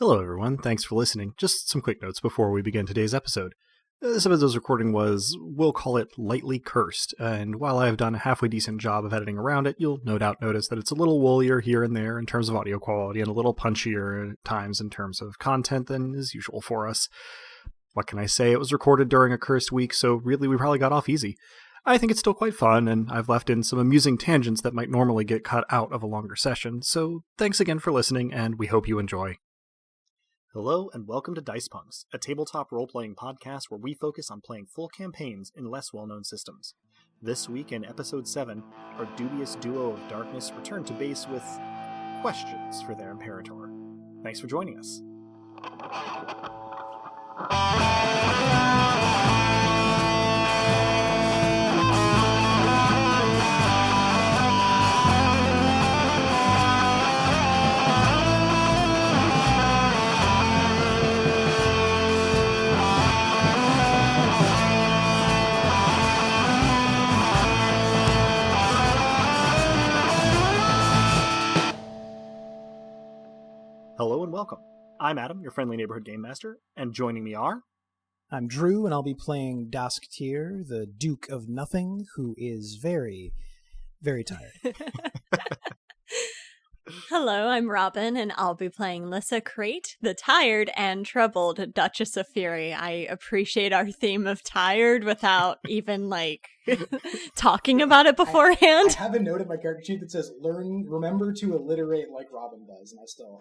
Hello, everyone. Thanks for listening. Just some quick notes before we begin today's episode. This episode's recording was, we'll call it, lightly cursed, and while I have done a halfway decent job of editing around it, you'll no doubt notice that it's a little woolier here and there in terms of audio quality and a little punchier at times in terms of content than is usual for us. What can I say? It was recorded during a cursed week, so really we probably got off easy. I think it's still quite fun, and I've left in some amusing tangents that might normally get cut out of a longer session, so thanks again for listening, and we hope you enjoy. Hello, and welcome to Dice Punks, a tabletop role-playing podcast where we focus on playing full campaigns in less well-known systems. This week in Episode 7, our dubious duo of darkness return to base with questions for their Imperator. Thanks for joining us. Hello and welcome. I'm Adam, your friendly neighborhood game master, and joining me are... I'm Drew, and I'll be playing Dosktier, the Duke of Nothing, who is very, very tired. Hello, I'm Robin, and I'll be playing Lyssa Crate, the tired and troubled Duchess of Fury. I appreciate our theme of tired without even, talking about it beforehand. I have a note in my character sheet that says, remember to alliterate like Robin does, and I still...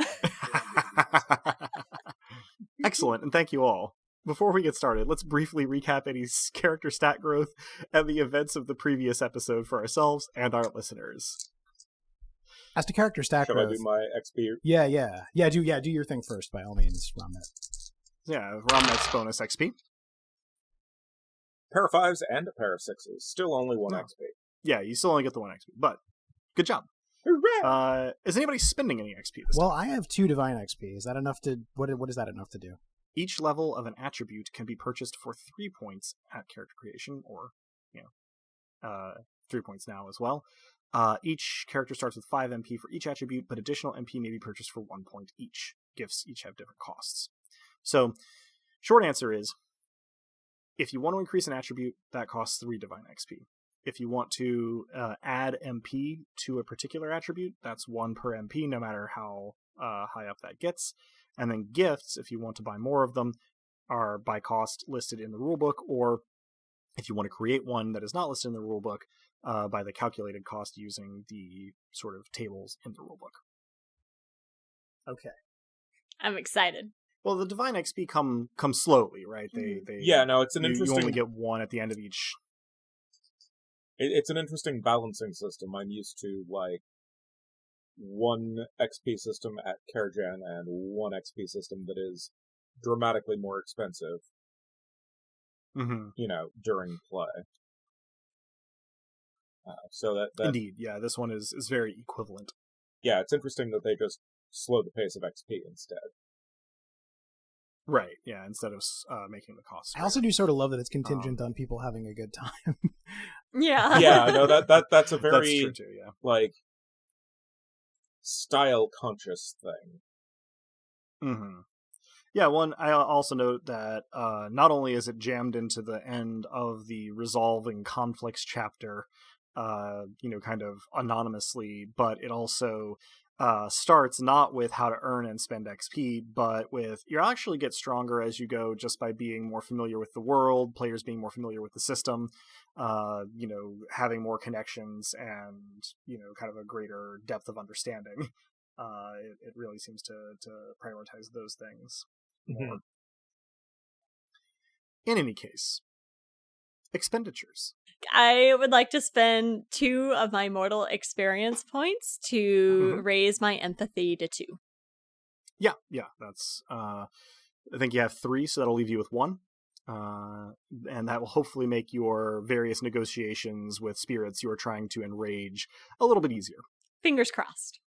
Excellent, and thank you all. Before we get started, let's briefly recap any character stat growth and the events of the previous episode for ourselves and our listeners. As to character stat Should growth... I do my XP? Yeah, do your thing first, by all means, Romnet. Yeah, Romnet's bonus XP. Pair of 5s and a pair of 6s. Still only 1 XP. Yeah, you still only get the 1 XP, but good job. Hooray! Is anybody spending any XP this Well, time? I have 2 divine XP. Is that enough to... What is that enough to do? Each level of an attribute can be purchased for 3 points at character creation, or, 3 points now as well. Each character starts with 5 MP for each attribute, but additional MP may be purchased for 1 point each. Gifts each have different costs. So, short answer is, if you want to increase an attribute, that costs 3 divine XP. If you want to add MP to a particular attribute, that's 1 per MP, no matter how high up that gets. And then gifts, if you want to buy more of them, are by cost listed in the rulebook, or if you want to create one that is not listed in the rulebook, by the calculated cost using the sort of tables in the rulebook. Okay. I'm excited. Well, the divine XP come slowly, right? It's an interesting... You only get 1 at the end of each. It's an interesting balancing system. I'm used to, 1 XP system at Caregen and 1 XP system that is dramatically more expensive, during play. So that Indeed, yeah, this one is very equivalent. Yeah, it's interesting that they just slow the pace of XP instead. Right, yeah, instead of making the cost. I also do sort of love that it's contingent on people having a good time. Yeah. Yeah, no, that's a very, that's true too, yeah. Style-conscious thing. Mm-hmm. Yeah, I also note that not only is it jammed into the end of the resolving conflicts chapter, kind of anonymously, but it also starts not with how to earn and spend XP, but with you actually get stronger as you go just by being more familiar with the world, players being more familiar with the system, having more connections and, kind of a greater depth of understanding. It really seems to prioritize those things more. Mm-hmm. In any case, expenditures. I would like to spend 2 of my mortal experience points to raise my empathy to 2. Yeah, that's... I think you have 3, so that'll leave you with 1. And that will hopefully make your various negotiations with spirits you are trying to enrage a little bit easier. Fingers crossed.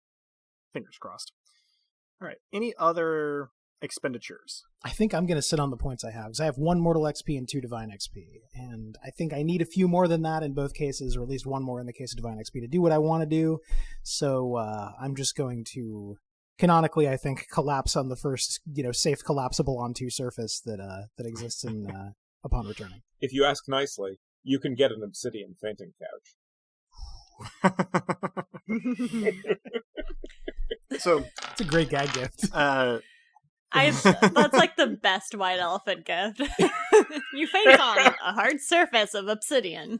Fingers crossed. All right. Any other expenditures? I think I'm going to sit on the points I have, because I have 1 mortal XP and 2 divine XP, and I think I need a few more than that in both cases, or at least 1 more in the case of divine XP to do what I want to do, so I'm just going to canonically, I think, collapse on the first, safe collapsible onto surface that exists in upon returning. If you ask nicely, you can get an obsidian fainting couch. So it's a great gag gift. That's like the best white elephant gift. You faint on a hard surface of obsidian.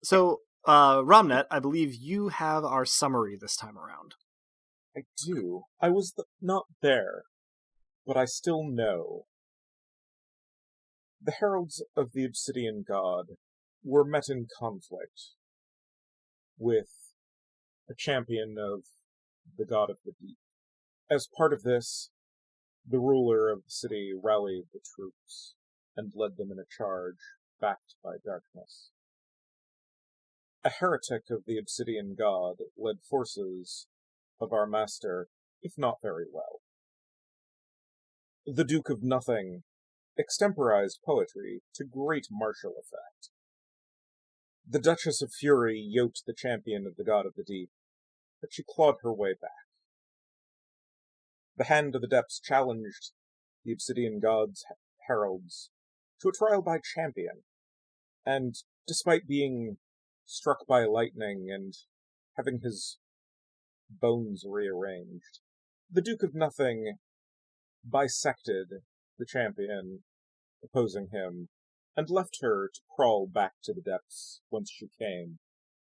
So, Romnet, I believe you have our summary this time around. I do. I was not there, but I still know. The heralds of the Obsidian God were met in conflict with a champion of the God of the Deep. As part of this, the ruler of the city rallied the troops and led them in a charge backed by darkness. A heretic of the Obsidian God led forces of our master, if not very well. The Duke of Nothing extemporized poetry to great martial effect. The Duchess of Fury yoked the champion of the God of the Deep, but she clawed her way back. The Hand of the Depths challenged the Obsidian God's heralds to a trial by champion, and despite being struck by lightning and having his bones rearranged, the Duke of Nothing bisected the champion opposing him and left her to crawl back to the depths whence she came,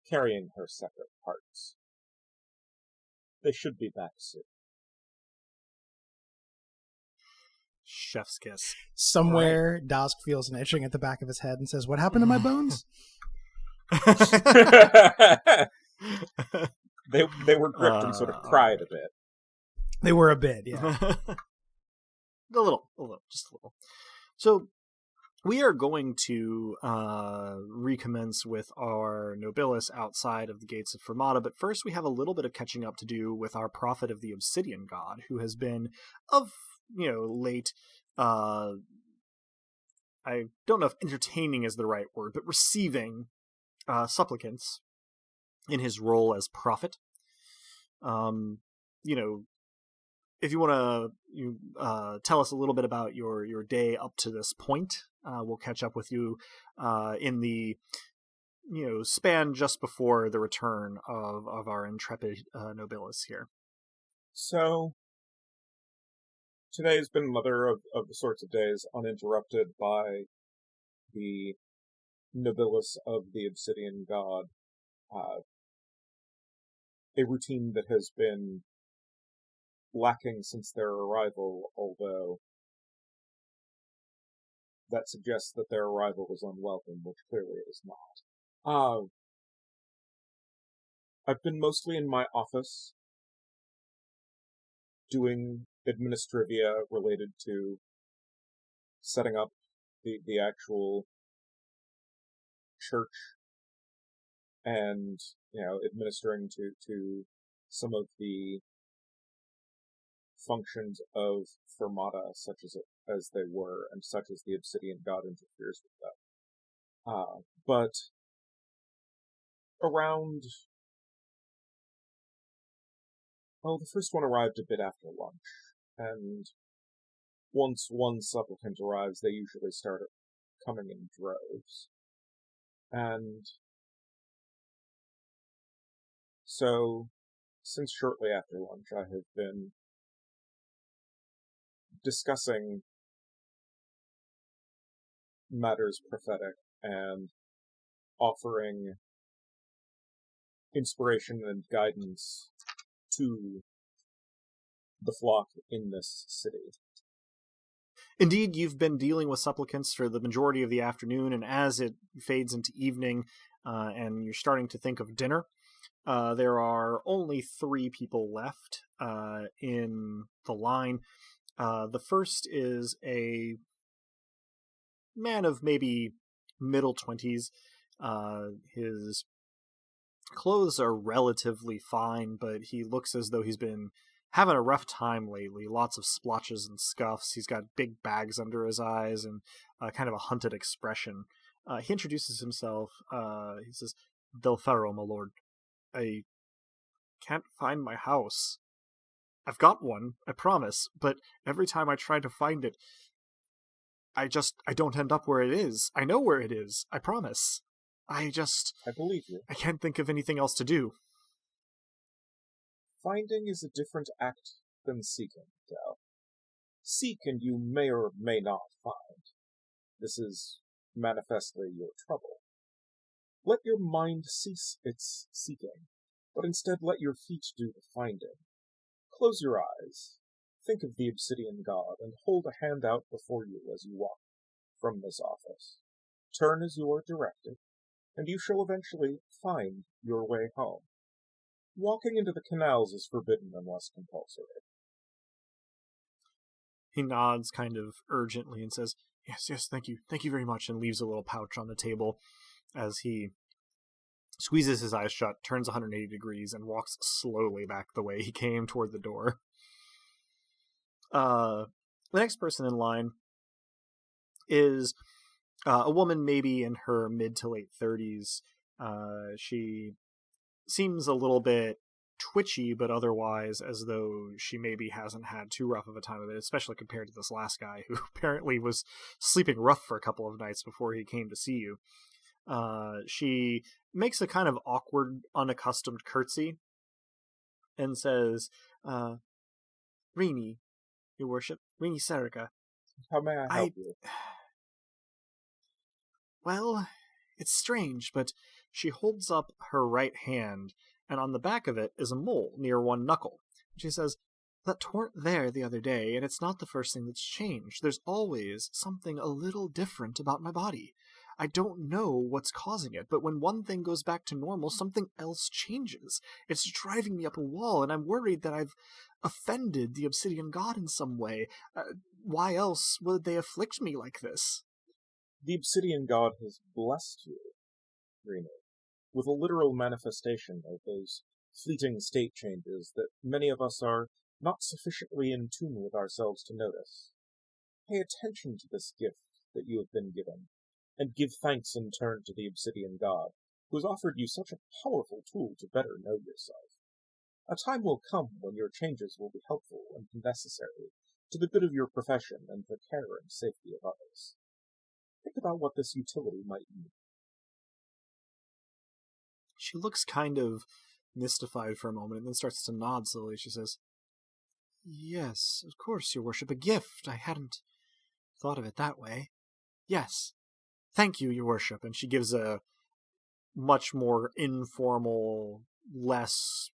carrying her separate parts. They should be back soon. Chef's kiss. Somewhere, Dask feels an itching at the back of his head and says, "What happened to my bones?" They were gripped and sort of cried a bit. They were a bit, yeah. A little, just a little. So we are going to recommence with our Nobilis outside of the gates of Fermata, but first we have a little bit of catching up to do with our prophet of the Obsidian God, who has been of late. I don't know if entertaining is the right word, but receiving supplicants in his role as prophet. If you want to tell us a little bit about your day up to this point, we'll catch up with you in the span just before the return of our intrepid Nobilis here. So today has been another of the sorts of days uninterrupted by the Nobilis of the Obsidian God, a routine that has been lacking since their arrival, although that suggests that their arrival was unwelcome, which clearly it is not. I've been mostly in my office doing administrivia related to setting up the actual church and administering to some of the functions of Fermata, such as they were, and such as the Obsidian God interferes with them. But around... the first one arrived a bit after lunch, and once one supplicant arrives, they usually start coming in droves. And so, since shortly after lunch, I have been discussing matters prophetic and offering inspiration and guidance to the flock in this city. Indeed, you've been dealing with supplicants for the majority of the afternoon, and as it fades into evening and you're starting to think of dinner, there are only 3 people left in the line. The first is a man of maybe middle 20s. His clothes are relatively fine, but he looks as though he's been having a rough time lately. Lots of splotches and scuffs. He's got big bags under his eyes and kind of a hunted expression. He introduces himself. He says, "Del Ferro, my lord. can't find my house. I've got one, I promise, but every time I try to find it, I don't end up where it is. I know where it is, I promise. I believe you. I can't think of anything else to do. Finding is a different act than seeking, Del. Seek and you may or may not find. This is manifestly your trouble. Let your mind cease its seeking, but instead let your feet do the finding. Close your eyes, think of the Obsidian God, and hold a hand out before you as you walk from this office. Turn as you are directed, and you shall eventually find your way home. Walking into the canals is forbidden unless compulsory. He nods kind of urgently and says, Yes, thank you very much, and leaves a little pouch on the table as he squeezes his eyes shut, turns 180 degrees, and walks slowly back the way he came toward the door. The next person in line is a woman maybe in her mid to late 30s. She seems a little bit twitchy, but otherwise as though she maybe hasn't had too rough of a time of it, especially compared to this last guy who apparently was sleeping rough for a couple of nights before he came to see you. She makes a kind of awkward, unaccustomed curtsy and says, Rini, your worship, Rini Serica. How may I help you? Well, it's strange, but she holds up her right hand, and on the back of it is a mole near one knuckle. She says, That weren't there the other day, and it's not the first thing that's changed. There's always something a little different about my body. I don't know what's causing it, but when one thing goes back to normal, something else changes. It's driving me up a wall, and I'm worried that I've offended the Obsidian God in some way. Why else would they afflict me like this? The Obsidian God has blessed you, Reno, with a literal manifestation of those fleeting state changes that many of us are not sufficiently in tune with ourselves to notice. Pay attention to this gift that you have been given, and give thanks in turn to the Obsidian God, who has offered you such a powerful tool to better know yourself. A time will come when your changes will be helpful and necessary to the good of your profession and the care and safety of others. Think about what this utility might mean. She looks kind of mystified for a moment and then starts to nod slowly. She says, Yes, of course, your worship, a gift. I hadn't thought of it that way. Yes, thank you, your worship. And she gives a much more informal, less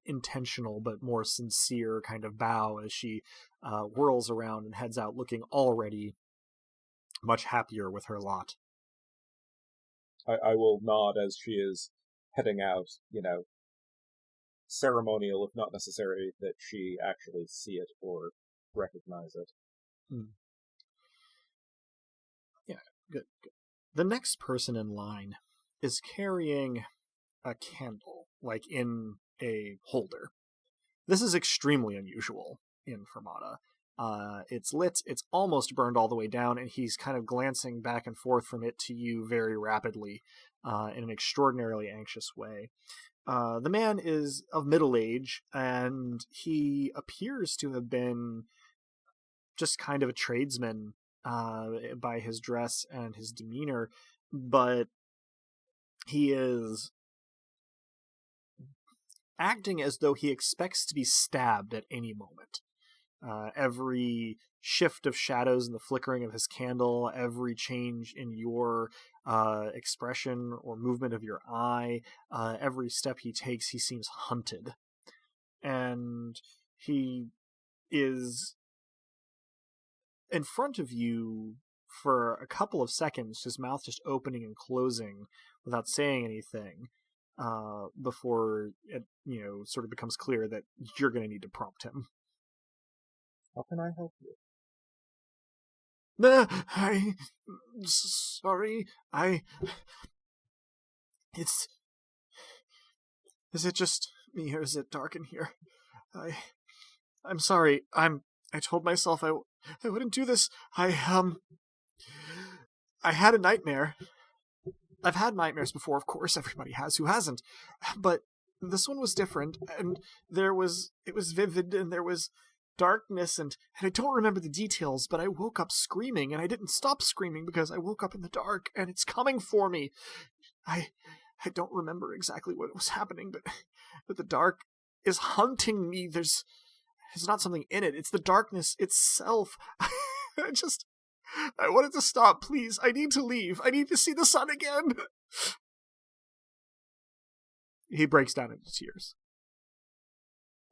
intentional, but more sincere kind of bow as she whirls around and heads out, looking already much happier with her lot. I will nod as she is heading out, ceremonial, if not necessary, that she actually see it or recognize it. Yeah, good. The next person in line is carrying a candle, like in a holder. This is extremely unusual in Fermata. It's lit, it's almost burned all the way down, and he's kind of glancing back and forth from it to you very rapidly, in an extraordinarily anxious way. The man is of middle age, and he appears to have been just kind of a tradesman by his dress and his demeanor, but he is acting as though he expects to be stabbed at any moment. Every shift of shadows and the flickering of his candle, every change in your expression or movement of your eye, every step he takes, he seems hunted. And he is in front of you for a couple of seconds, his mouth just opening and closing without saying anything, before it, sort of becomes clear that you're going to need to prompt him. How can I help you? I'm sorry. Is it just me or is it dark in here? I'm sorry. I told myself I wouldn't do this. I had a nightmare. I've had nightmares before, of course, everybody has. Who hasn't? But this one was different, and it was vivid, and there was darkness, and I don't remember the details, but I woke up screaming, and I didn't stop screaming because I woke up in the dark, and it's coming for me. I don't remember exactly what was happening, but the dark is hunting me. There's not something in it. It's the darkness itself. I wanted to stop, please. I need to leave. I need to see the sun again. He breaks down into tears.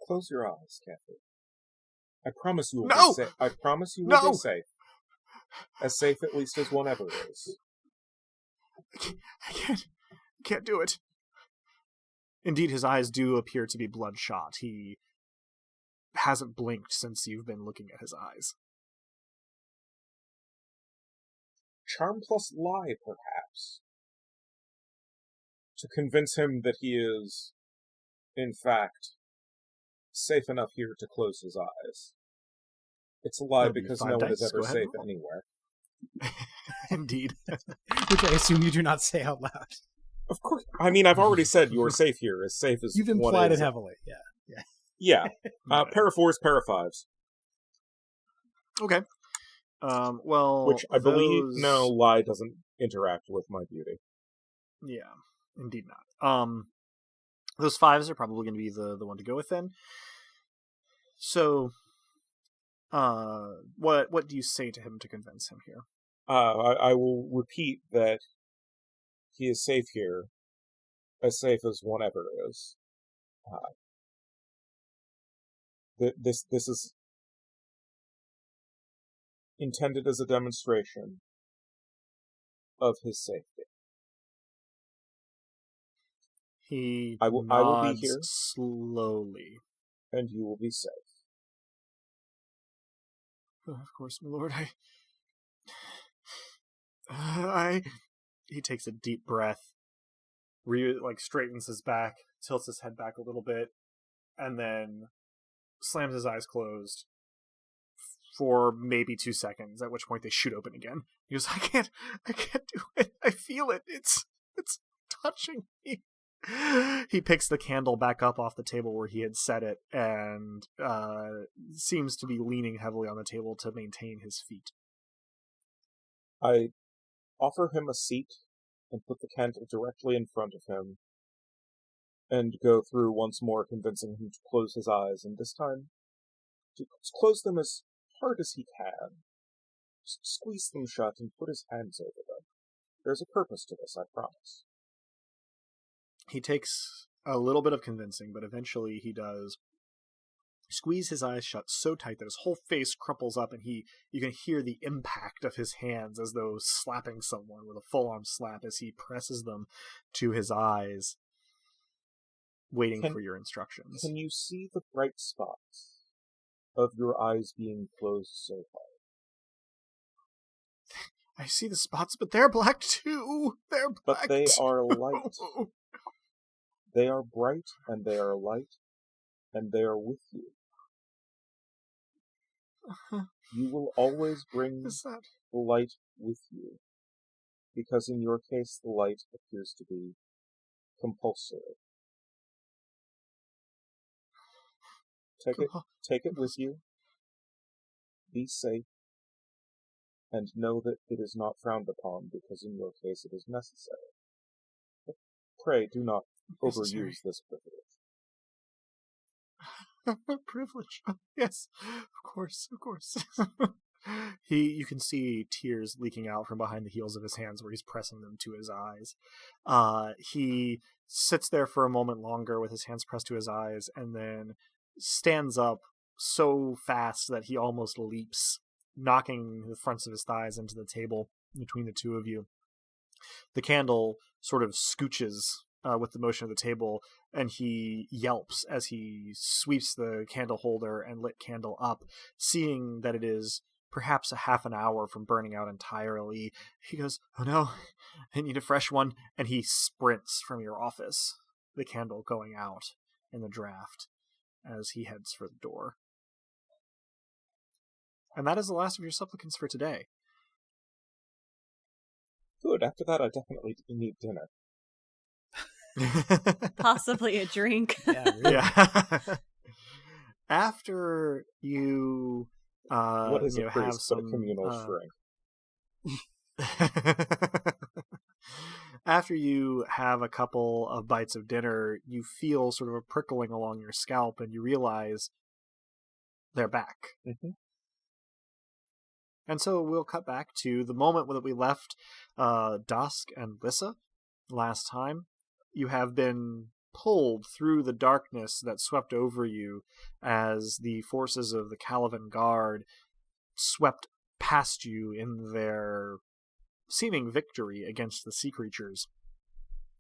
Close your eyes, Kathy. I promise you will No! be safe. I promise you will be safe. As safe, at least, as one ever is. I can't do it. Indeed, his eyes do appear to be bloodshot. He hasn't blinked since you've been looking at his eyes. Charm plus lie, perhaps. To convince him that he is, in fact, safe enough here to close his eyes. It's a lie because no one is ever safe anywhere. Indeed. Which I assume you do not say out loud. Of course. I mean, I've already said you are safe here, as safe as you've implied it heavily. Yeah. Para fours, para fives. Okay. Well, which I believe lie doesn't interact with my beauty. Yeah, indeed not. Those fives are probably going to be the one to go with then. So, what do you say to him to convince him here? I will repeat that he is safe here, as safe as one ever is. This is intended as a demonstration of his safety. I will be here slowly, and you will be safe. Oh, of course, my lord. He takes a deep breath, straightens his back, tilts his head back a little bit, and then slams his eyes closed for maybe 2 seconds, at which point they shoot open again. He goes, I can't do it. I feel it. It's touching me. He picks the candle back up off the table where he had set it, and seems to be leaning heavily on the table to maintain his feet. I offer him a seat and put the candle directly in front of him, and go through once more, convincing him to close his eyes, and this time to close them as hard as he can. Just squeeze them shut and put his hands over them. There's a purpose to this, I promise. He takes a little bit of convincing, but eventually he does squeeze his eyes shut so tight that his whole face crumples up, and you can hear the impact of his hands as though slapping someone with a full-on slap as he presses them to his eyes, waiting for your instructions. Can you see the bright spots of your eyes being closed so hard? I see the spots, but they're black too. They're black But they too. are light. They are bright, and they are light, and they are with you. You will always bring the light with you, because in your case the light appears to be compulsory. Take it with you, be safe, and know that it is not frowned upon, because in your case it is necessary. But pray do not overuse this privilege. Privilege. Yes, of course. You can see tears leaking out from behind the heels of his hands where he's pressing them to his eyes. He sits there for a moment longer with his hands pressed to his eyes, and then stands up so fast that he almost leaps, knocking the fronts of his thighs into the table between the two of you. The candle sort of scooches with the motion of the table, and he yelps as he sweeps the candle holder and lit candle up, seeing that it is perhaps a half an hour from burning out entirely. He goes, "Oh no, I need a fresh one," and he sprints from your office, the candle going out in the draft as he heads for the door. And that is the last of your supplicants for today. Good, after that I definitely need dinner. Possibly a drink. Yeah, really. Yeah. After you, What is a have priest but a some communal shrink? after you have a couple of bites of dinner, you feel sort of a prickling along your scalp, and you realize they're back. Mm-hmm. And so we'll cut back to the moment that we left Dusk and Lissa last time. You have been pulled through the darkness that swept over you as the forces of the Calavan Guard swept past you in their seeming victory against the sea creatures.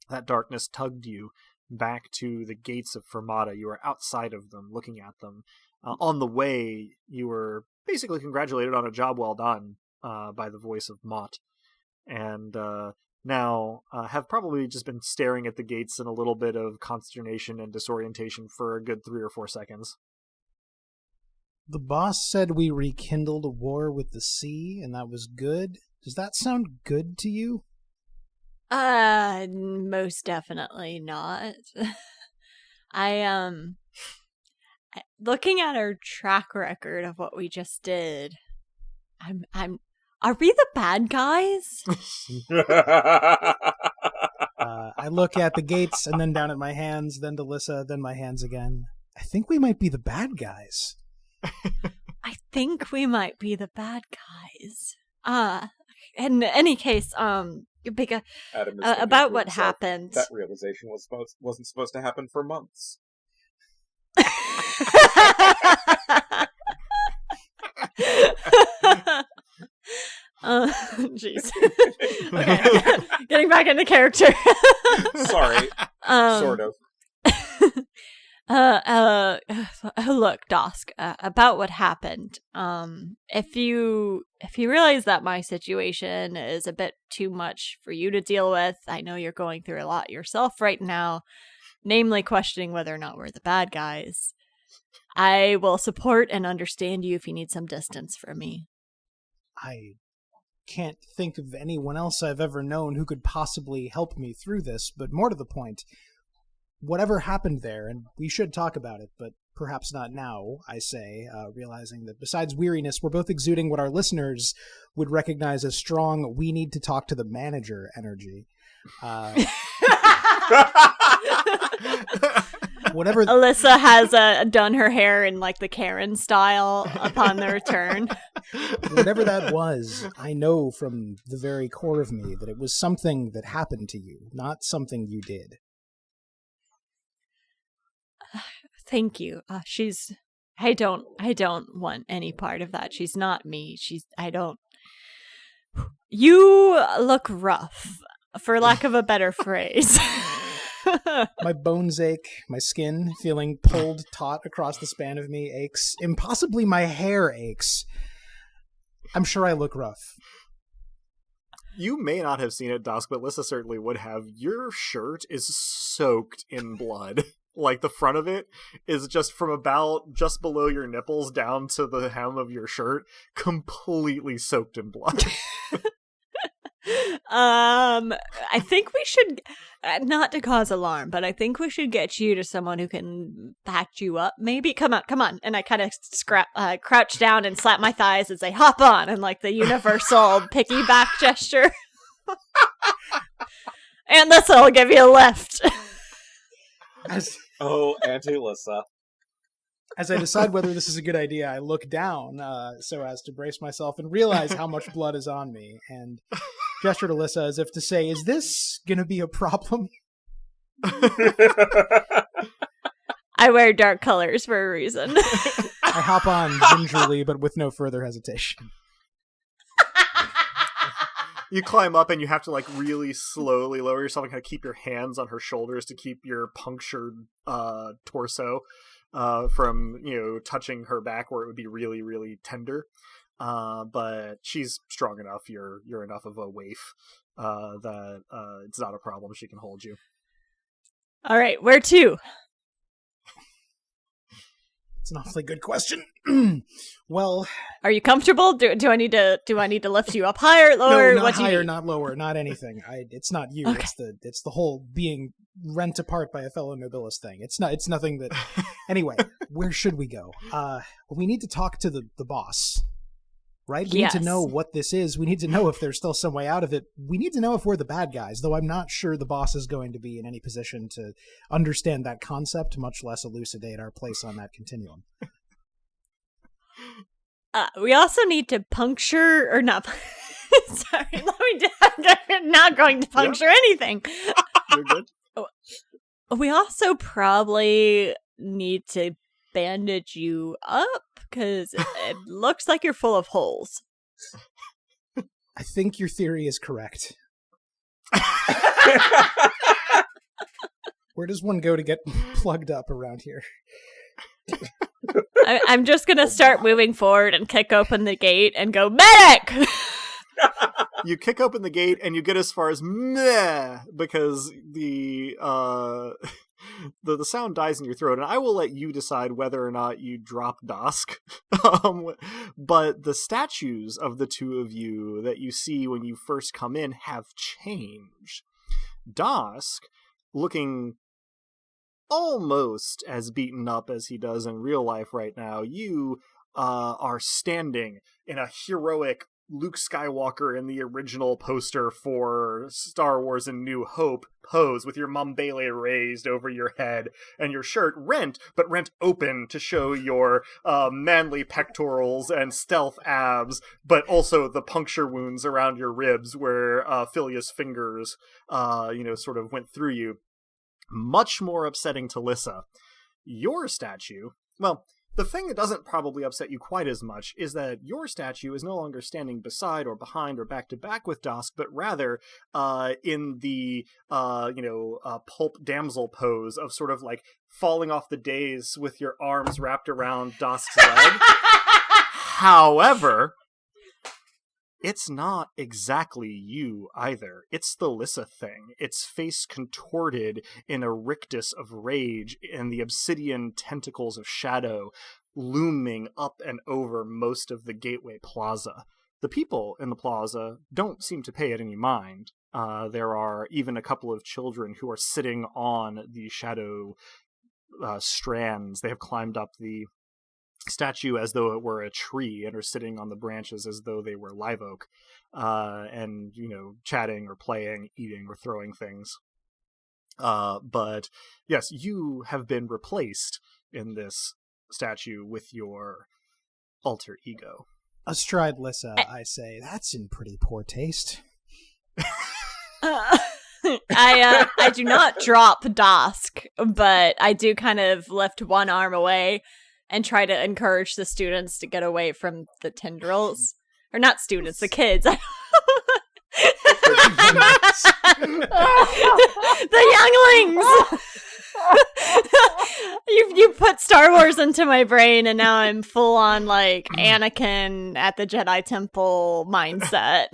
That darkness tugged you back to the gates of Fermata. You were outside of them, looking at them. On the way, you were basically congratulated on a job well done by the voice of Mott. And now have probably just been staring at the gates in a little bit of consternation and disorientation for a good 3 or 4 seconds. The boss said we rekindled a war with the sea, and that was good. Does that sound good to you? Most definitely not. Looking at our track record of what we just did, are we the bad guys? I look at the gates and then down at my hands, then to Lissa, then my hands again. I think we might be the bad guys. I think we might be the bad guys. In any case, Adam is about what himself. happened. That realization wasn't supposed to happen for months. Jeez. Okay, getting back into character. Sorry, sort of. Look, Dusk, about what happened. If you realize that my situation is a bit too much for you to deal with, I know you're going through a lot yourself right now, namely questioning whether or not we're the bad guys. I will support and understand you if you need some distance from me. I can't think of anyone else I've ever known who could possibly help me through this, but more to the point, whatever happened there, and we should talk about it, but perhaps not now, I say, realizing that besides weariness, we're both exuding what our listeners would recognize as strong, we need to talk to the manager energy. Whatever. Alyssa has done her hair in like the Karen style upon the return. Whatever that was, I know from the very core of me that it was something that happened to you, not something you did. Thank you. I don't want any part of that. She's not me. You look rough, for lack of a better phrase. My bones ache, my skin feeling pulled taut across the span of me aches. Impossibly my hair aches. I'm sure I look rough. You may not have seen it, Dusk, but Lissa certainly would have. Your shirt is soaked in blood. Like, the front of it is just from about just below your nipples down to the hem of your shirt, completely soaked in blood. I think we should, not to cause alarm, but I think we should get you to someone who can patch you up, maybe. Come on. And I kind of crouch down and slap my thighs and say, hop on, and like the universal piggyback gesture. And this'll give you a lift. Auntie Lissa. As I decide whether this is a good idea, I look down so as to brace myself and realize how much blood is on me, and gesture to Lissa as if to say, is this going to be a problem? I wear dark colors for a reason. I hop on gingerly, but with no further hesitation. You climb up and you have to like really slowly lower yourself and kind of keep your hands on her shoulders to keep your punctured torso from, touching her back where it would be really, really tender. But she's strong enough. You're enough of a waif that it's not a problem. She can hold you. All right, where to? It's an awfully good question. Well, are you comfortable? Do I need to lift you up higher, lower? no, not what do you higher, need? not lower, not anything. It's not you. Okay. It's the whole being rent apart by a fellow Nobilis thing. It's nothing that. Anyway, where should we go? We need to talk to the boss. Right? We need to know what this is. We need to know if there's still some way out of it. We need to know if we're the bad guys, though I'm not sure the boss is going to be in any position to understand that concept, much less elucidate our place on that continuum. We also need to puncture, or not. Sorry, I'm not going to puncture anything. You're good. We also probably need to bandage you up, because it looks like you're full of holes. I think your theory is correct. Where does one go to get plugged up around here? I'm just going to start moving forward and kick open the gate and go, medic! You kick open the gate and you get as far as meh, because the sound dies in your throat, and I will let you decide whether or not you drop Dosk. But the statues of the two of you that you see when you first come in have changed. Dosk, looking almost as beaten up as he does in real life right now, you are standing in a heroic Luke Skywalker in the original poster for Star Wars and New Hope pose, with your mumbele raised over your head and your shirt rent open to show your manly pectorals and stealth abs, but also the puncture wounds around your ribs where Filius' fingers sort of went through you. Much more upsetting to Lissa. Your statue, well, the thing that doesn't probably upset you quite as much is that your statue is no longer standing beside or behind or back to back with Dosk, but rather in the pulp damsel pose of sort of like falling off the dais with your arms wrapped around Dosk's leg. However, it's not exactly you either. It's the Lissa thing. Its face contorted in a rictus of rage, and the obsidian tentacles of shadow looming up and over most of the gateway plaza. The people in the plaza don't seem to pay it any mind. There are even a couple of children who are sitting on the shadow strands. They have climbed up the statue as though it were a tree and are sitting on the branches as though they were live oak, and chatting or playing, eating or throwing things. But yes, you have been replaced in this statue with your alter ego. Astride Lissa, I say, that's in pretty poor taste. I do not drop Dosk, but I do kind of lift one arm away and try to encourage the students to get away from the tendrils. Or not students, the kids. The younglings! You put Star Wars into my brain, and now I'm full on, like, Anakin at the Jedi Temple mindset.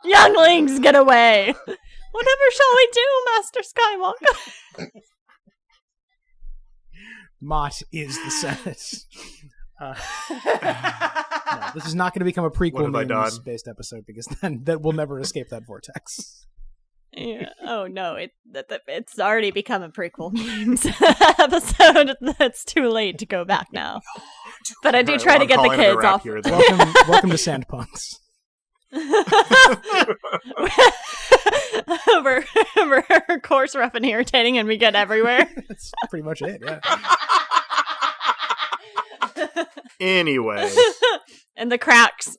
Younglings, get away! Whatever shall we do, Master Skywalker? Mott is the Senate. No, this is not going to become a prequel memes-based episode, because then that will never escape that vortex. Yeah. Oh no, it's already become a prequel memes episode. It's too late to go back now. But I do try to get the kids off. Welcome to Sandpunks. we're coarse, rough, and irritating, and we get everywhere. That's pretty much it, yeah. Anyway. And the cracks.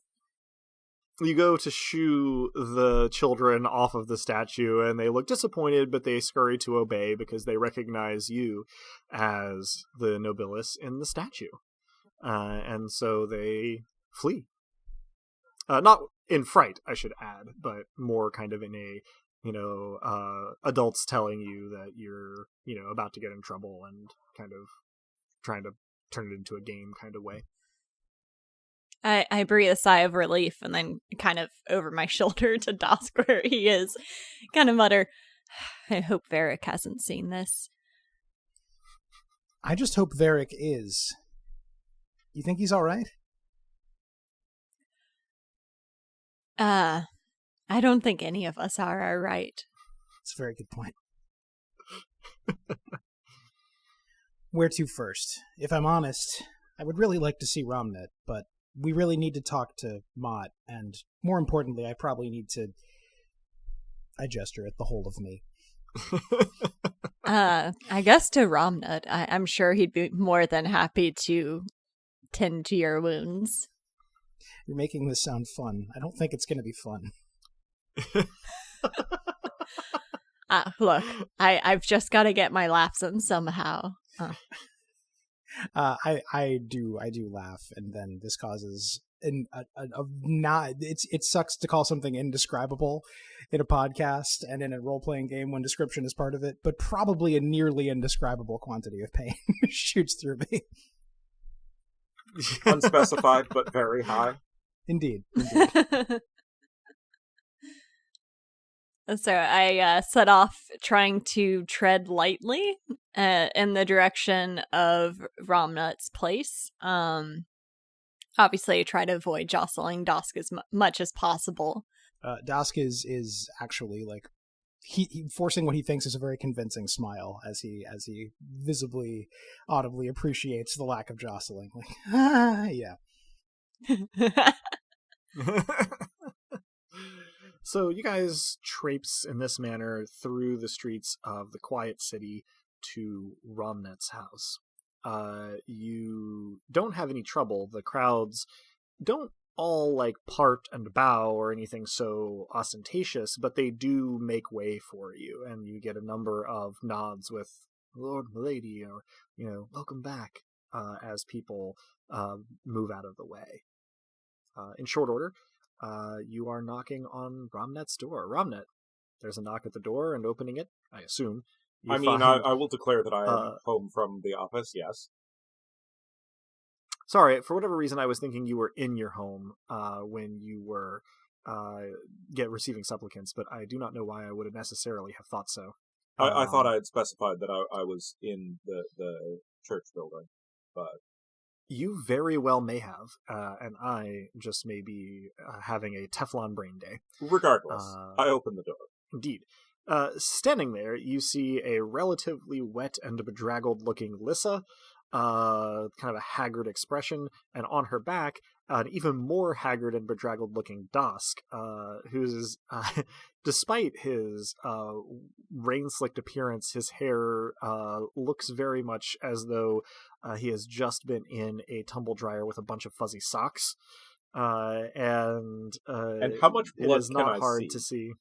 You go to shoo the children off of the statue, and they look disappointed, but they scurry to obey because they recognize you as the Nobilis in the statue. And so they flee. Not in fright, I should add, but more kind of in a, adults telling you that you're, about to get in trouble and kind of trying to turn it into a game kind of way. I breathe a sigh of relief and then kind of over my shoulder to Dosk where he is, kind of mutter, I hope Varric hasn't seen this. I just hope Varric is. You think he's all right? I don't think any of us are all right. That's a very good point. Where to first? If I'm honest, I would really like to see Romnet, but we really need to talk to Mott, and more importantly, I probably need to... I gesture at the whole of me. I guess to Romnet. I'm sure he'd be more than happy to tend to your wounds. You're making this sound fun. I don't think it's going to be fun. Look, I've just got to get my laughs in somehow. I do laugh, and then this causes it sucks to call something indescribable in a podcast and in a role-playing game when description is part of it, but probably a nearly indescribable quantity of pain shoots through me. Unspecified, but very high. Indeed. So I set off trying to tread lightly in the direction of Romnut's place. Obviously, I try to avoid jostling Dosk as much as possible. Dosk is actually like he forcing what he thinks is a very convincing smile as he visibly, audibly appreciates the lack of jostling. Like, yeah. So you guys traipse in this manner through the streets of the quiet city to Romnet's house. You don't have any trouble. The crowds don't all like part and bow or anything so ostentatious, but they do make way for you, and you get a number of nods with "Lord, Milady," or "Welcome back," as people move out of the way. In short order, you are knocking on Romnet's door. Romnet, there's a knock at the door, and opening it, I assume. I will declare that I am home from the office, yes. Sorry, for whatever reason, I was thinking you were in your home when you were receiving supplicants, but I do not know why I would necessarily have thought so. I thought I had specified that I was in the church building, but... You very well may have, and I just may be having a Teflon brain day. Regardless, I opened the door. Indeed. Standing there, you see a relatively wet and bedraggled-looking Lissa, kind of a haggard expression, and on her back, an even more haggard and bedraggled-looking Dosk, who's, despite his rain-slicked appearance, his hair looks very much as though he has just been in a tumble dryer with a bunch of fuzzy socks, and how much blood is not hard to see.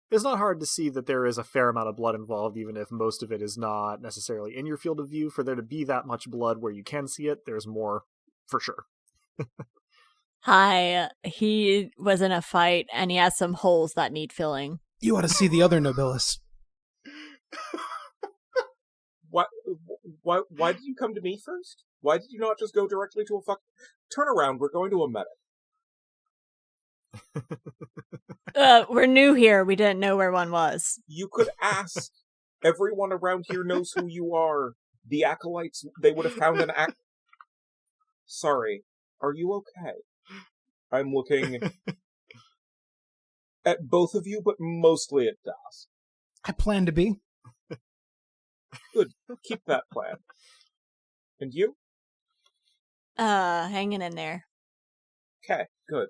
It's not hard to see that there is a fair amount of blood involved, even if most of it is not necessarily in your field of view. For there to be that much blood where you can see it, there's more for sure. Hi, he was in a fight, and he has some holes that need filling. You ought to see the other Nobilis. Why did you come to me first? Why did you not just go directly to a fuck... Turn around, we're going to a medic. We're new here. We didn't know where one was. You could ask. Everyone around here knows who you are. The acolytes, they would have found an Sorry, are you okay? I'm looking at both of you, but mostly at Das. I plan to be. Good. Keep that plan. And you? Hanging in there. Okay, good.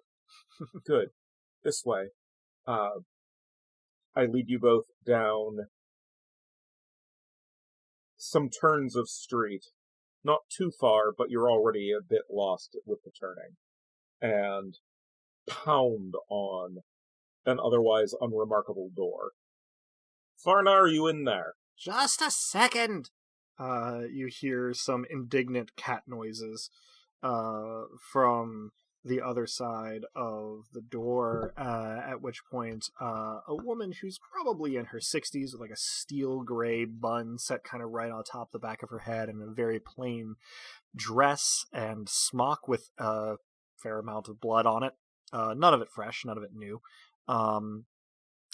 Good. This way. I lead you both down some turns of street. Not too far, but you're already a bit lost with the turning. And pound on an otherwise unremarkable door. Farna, are you in there? Just a second! You hear some indignant cat noises from the other side of the door, at which point a woman who's probably in her 60s with like a steel gray bun set kind of right on top the back of her head and a very plain dress and smock with a fair amount of blood on it, none of it fresh, none of it new,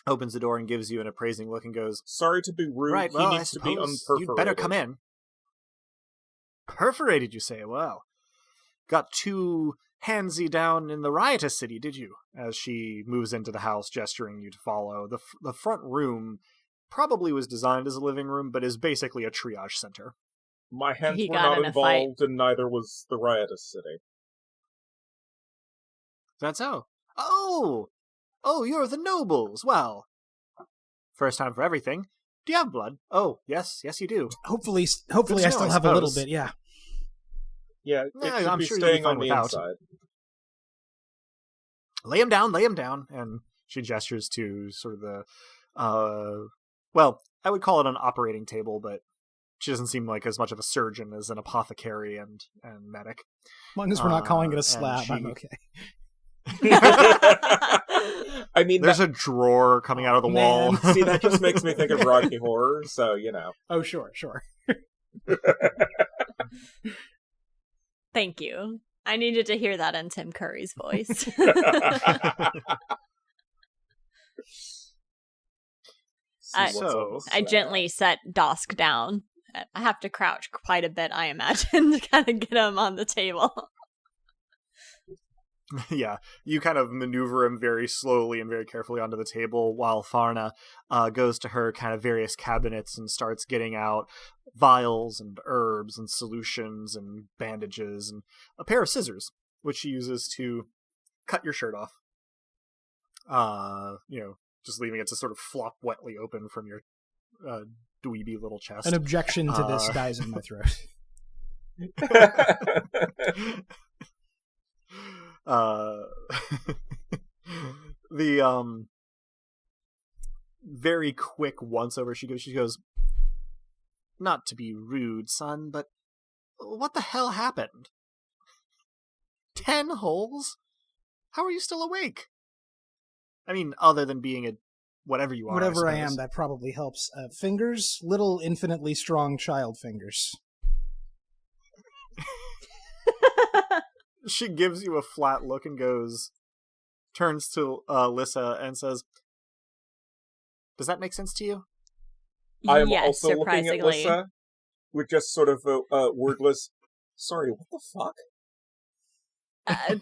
opens the door and gives you an appraising look and goes, "Sorry to be rude, right, he well, needs to be unperforated." You'd better come in. Perforated, you say? Well, got too handsy down in the riotous city, did you? As she moves into the house, gesturing you to follow. The front room probably was designed as a living room, but is basically a triage center. My hands He were got not in a fight. involved, and neither was the riotous city. That's how. Oh, you're the nobles. Well, first time for everything. Do you have blood? Oh, yes, you do. Hopefully I know, still I have a little suppose. bit, yeah. Yeah, it Yeah, should I'm be sure you'll be staying fine on the without. inside. Lay him down. And she gestures to sort of the, well, I would call it an operating table, but she doesn't seem like as much of a surgeon as an apothecary and medic. As long as we're not calling it a and slab, I'm okay. I mean, There's a drawer coming out of the wall. Man. see, that just makes me think of Rocky Horror, so, Oh, sure. Thank you. I needed to hear that in Tim Curry's voice. I gently set Dosk down. I have to crouch quite a bit, I imagine, to kind of get him on the table. Yeah, you kind of maneuver him very slowly and very carefully onto the table while Farna goes to her kind of various cabinets and starts getting out vials and herbs and solutions and bandages and a pair of scissors, which she uses to cut your shirt off. Just leaving it to sort of flop wetly open from your dweeby little chest. An objection to this dies in my throat. The very quick once over she goes, not to be rude, son, but what the hell happened? 10 holes? How are you still awake? I mean, other than being a whatever you are. Whatever I am, that probably helps. Fingers, little infinitely strong child fingers. She gives you a flat look and turns to Lissa and says, does that make sense to you? I'm yes, also looking at surprisingly. Lissa with just sort of a wordless, sorry, what the fuck?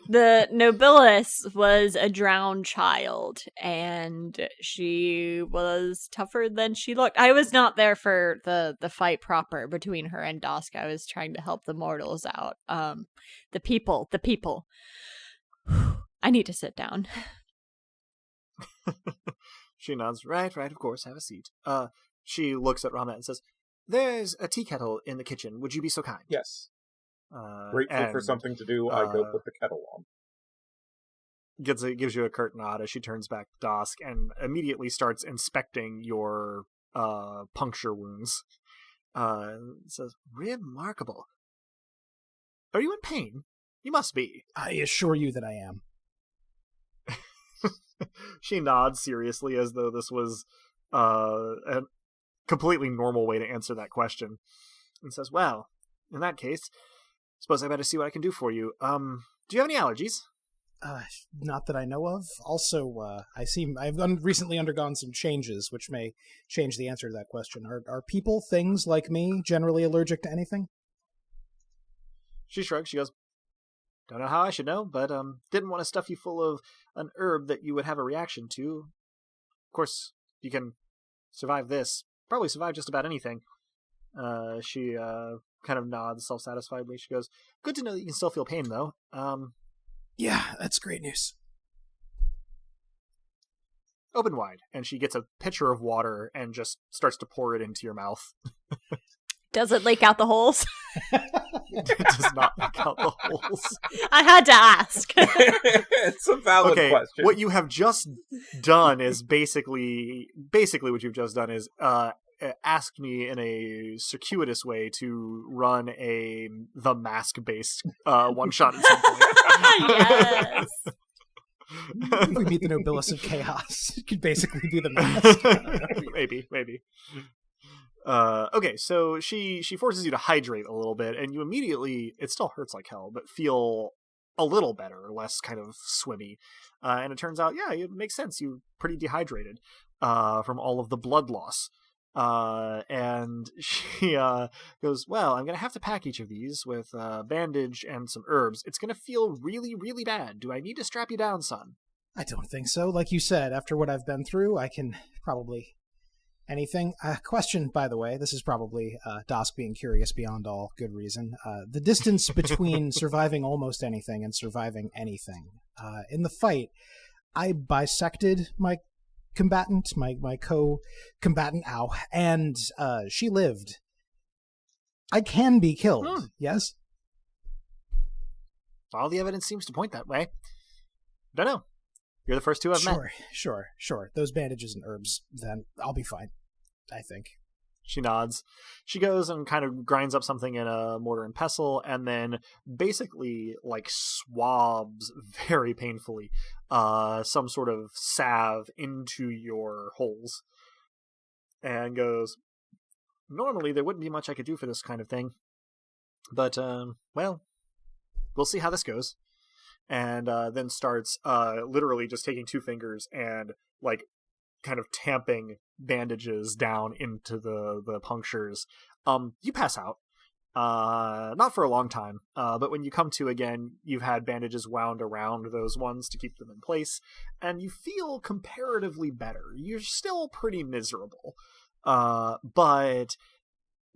The Nobilis was a drowned child, and she was tougher than she looked. I was not there for the fight proper between her and Dosk. I was trying to help the mortals out. The people. I need to sit down. She nods. Right, of course, have a seat. She looks at Ramat and says, there's a tea kettle in the kitchen. Would you be so kind? Yes. Grateful for something to do, I go put the kettle on. Gives you a curt nod as she turns back to Dosk and immediately starts inspecting your puncture wounds. Says, remarkable. Are you in pain? You must be. I assure you that I am. She nods seriously as though this was a completely normal way to answer that question. And says, well, in that case, suppose I better see what I can do for you. Do you have any allergies? Not that I know of. Also, I've recently undergone some changes, which may change the answer to that question. Are people, things like me, generally allergic to anything? She shrugs. She goes, don't know how I should know, but didn't want to stuff you full of an herb that you would have a reaction to. Of course, you can survive this. Probably survive just about anything. She kind of nods self-satisfiedly. She goes, good to know that you can still feel pain, though. Yeah, that's great news. Open wide. And she gets a pitcher of water and just starts to pour it into your mouth. Does it leak out the holes? It does not leak out the holes. I had to ask. It's a valid question. What you have just done is basically what you've just done is asked me in a circuitous way to run the Mask-based one-shot at some point. Yes. If we meet the Nobilis of Chaos, it could basically be the Mask. Maybe. Okay, so she forces you to hydrate a little bit, and you immediately, it still hurts like hell, but feel a little better, less kind of swimmy. And it turns out, yeah, it makes sense. You're pretty dehydrated from all of the blood loss. And she goes, well, I'm going to have to pack each of these with a bandage and some herbs. It's going to feel really, really bad. Do I need to strap you down, son? I don't think so. Like you said, after what I've been through, I can probably... anything. Question, by the way, this is probably Dosk being curious beyond all good reason. The distance between surviving almost anything and surviving anything. In the fight, I bisected my combatant, my co-combatant, and she lived. I can be killed, yes? All the evidence seems to point that way. Don't know. You're the first two I've met. Sure. Those bandages and herbs, then I'll be fine, I think. She nods. She goes and kind of grinds up something in a mortar and pestle, and then basically like swabs very painfully some sort of salve into your holes, and goes, normally there wouldn't be much I could do for this kind of thing, but well, we'll see how this goes. And then starts literally just taking two fingers and like kind of tamping bandages down into the punctures. You pass out. Not for a long time, but when you come to again, you've had bandages wound around those ones to keep them in place, and you feel comparatively better. You're still pretty miserable, but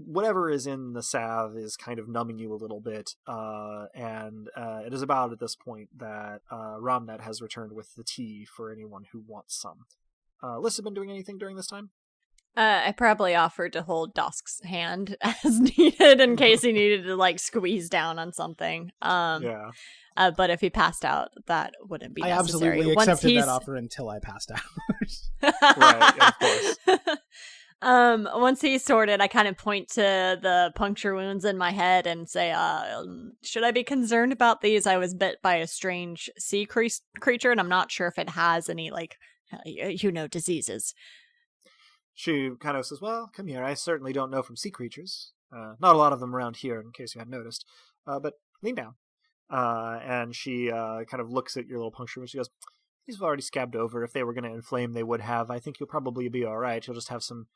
whatever is in the salve is kind of numbing you a little bit, and it is about at this point that Ramnet has returned with the tea for anyone who wants some. Lissa been doing anything during this time? I probably offered to hold Dosk's hand as needed in case he needed to like squeeze down on something. Yeah. But if he passed out, that wouldn't be necessary. I absolutely accepted that offer until I passed out. Right, of course. Once he's sorted, I kind of point to the puncture wounds in my head and say, should I be concerned about these? I was bit by a strange sea creature, and I'm not sure if it has any, like, diseases. She kind of says, well, come here. I certainly don't know from sea creatures. Not a lot of them around here, in case you hadn't noticed. But lean down. And she kind of looks at your little puncture wound. She goes, these have already scabbed over. If they were going to inflame, they would have. I think you'll probably be all right. You'll just have some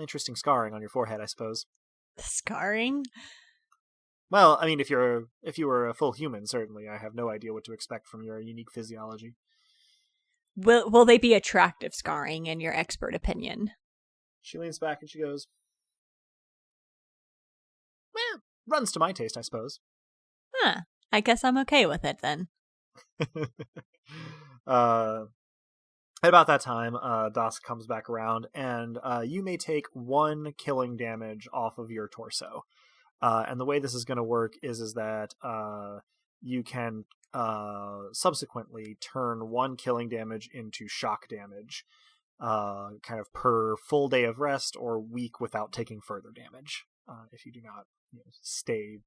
interesting scarring on your forehead, I suppose. Scarring? Well, I mean, if you were a full human, certainly. I have no idea what to expect from your unique physiology. Will they be attractive scarring, in your expert opinion? She leans back and she goes, well, runs to my taste, I suppose. Huh. I guess I'm okay with it, then. At about that time, Dosk comes back around, and you may take 1 killing damage off of your torso. And the way this is going to work is that you can subsequently turn 1 killing damage into shock damage, kind of per full day of rest or week without taking further damage, if you do not stay,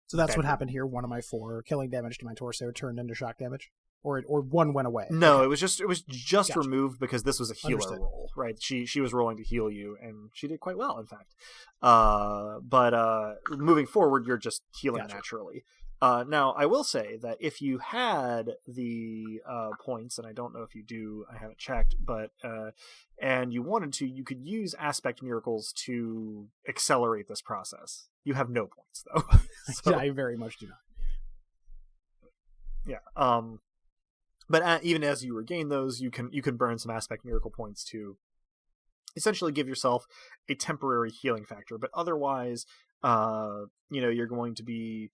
So that's what happened here. 1 of my 4 killing damage to my torso turned into shock damage, or 1 went away. No, okay. it was just gotcha. Removed because this was a healer Understood. roll, right? She was rolling to heal you, and she did quite well, in fact. But moving forward, you're just healing Gotcha. naturally. Now, I will say that if you had the points, and I don't know if you do, I haven't checked, but and you wanted to, you could use aspect miracles to accelerate this process. You have no points, though. So, I very much do not. yeah. But even as you regain those, you can burn some aspect miracle points to essentially give yourself a temporary healing factor. But otherwise, you're going to be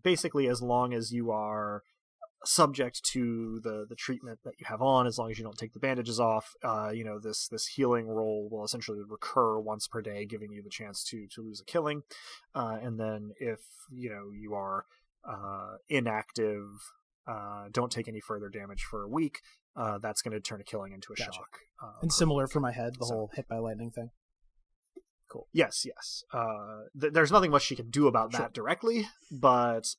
basically, as long as you are subject to the treatment that you have on, as long as you don't take the bandages off, this healing roll will essentially recur once per day, giving you the chance to lose a killing. And then if you are inactive, don't take any further damage for a week, that's going to turn a killing into a Gotcha. shock. And similar for my head, the whole hit by lightning thing. Cool. Yes. There's nothing much she can do about Sure. that directly, but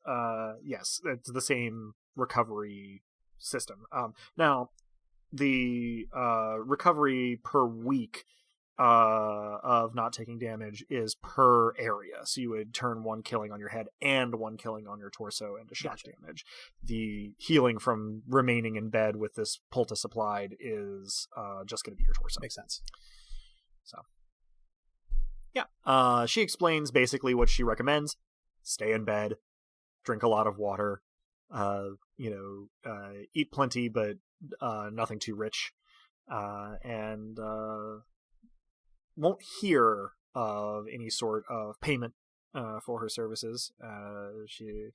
yes, it's the same recovery system. Now, the recovery per week of not taking damage is per area. So you would turn 1 killing on your head and 1 killing on your torso into shock damage. The healing from remaining in bed with this poultice applied is just going to be your torso. Makes sense. So, yeah. She explains basically what she recommends. Stay in bed, drink a lot of water, eat plenty, but nothing too rich, and won't hear of any sort of payment for her services. She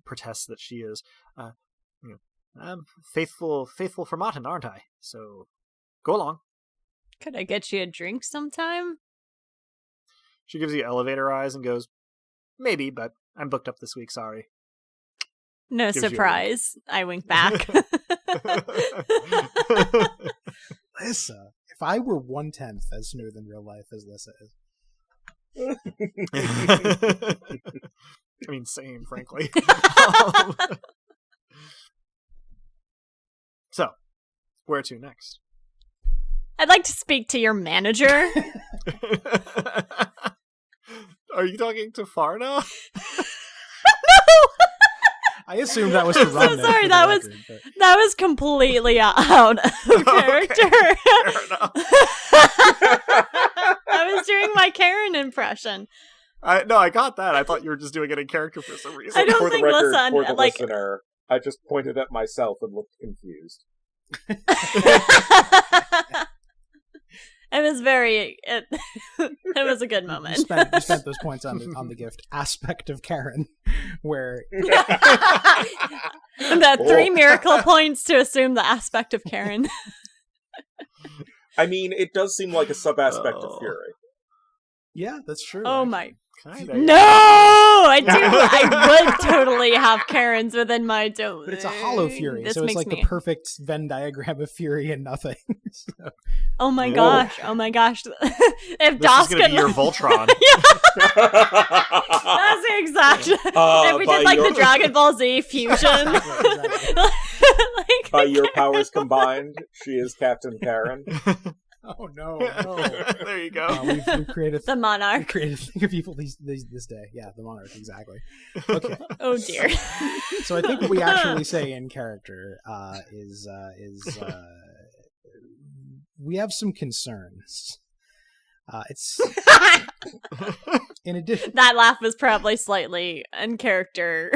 protests that she is, I'm faithful Fermata, aren't I? So go along. Could I get you a drink sometime? She gives you elevator eyes and goes, maybe, but I'm booked up this week, sorry. No Gives surprise. I wink back. Lissa, if I were 1/10 as smooth in real life as Lissa is. I mean, same, frankly. So, where to next? I'd like to speak to your manager. Are you talking to Farna? I assumed that was to run. So sorry, that was completely out of character. Fair enough. I was doing my Karen impression. I got that. I thought you were just doing it in character for some reason. I don't For think the record, Lissa, for the like, listener, I just pointed at myself and looked confused. It was it was a good moment. You spent those points on the gift aspect of Karen, where The 3 miracle points to assume the aspect of Karen. I mean, it does seem like a sub-aspect of Fury. yeah, that's true. Oh actually. my. Kinda, No, I would totally have Karens within my domain. But it's a hollow Fury, This so it's makes like me... the perfect Venn diagram of Fury and nothing. So. Oh my gosh! If this Das is going to could, be your Voltron. that's the exact. If we did like the Dragon Ball Z fusion, By your powers combined, she is Captain Karen. Oh no! There you go. We've created the Monarch. We created a thing of people this day. Yeah, the Monarch, exactly. Okay. Oh dear. So I think what we actually say in character is we have some concerns. It's in addition. That laugh was probably slightly in character.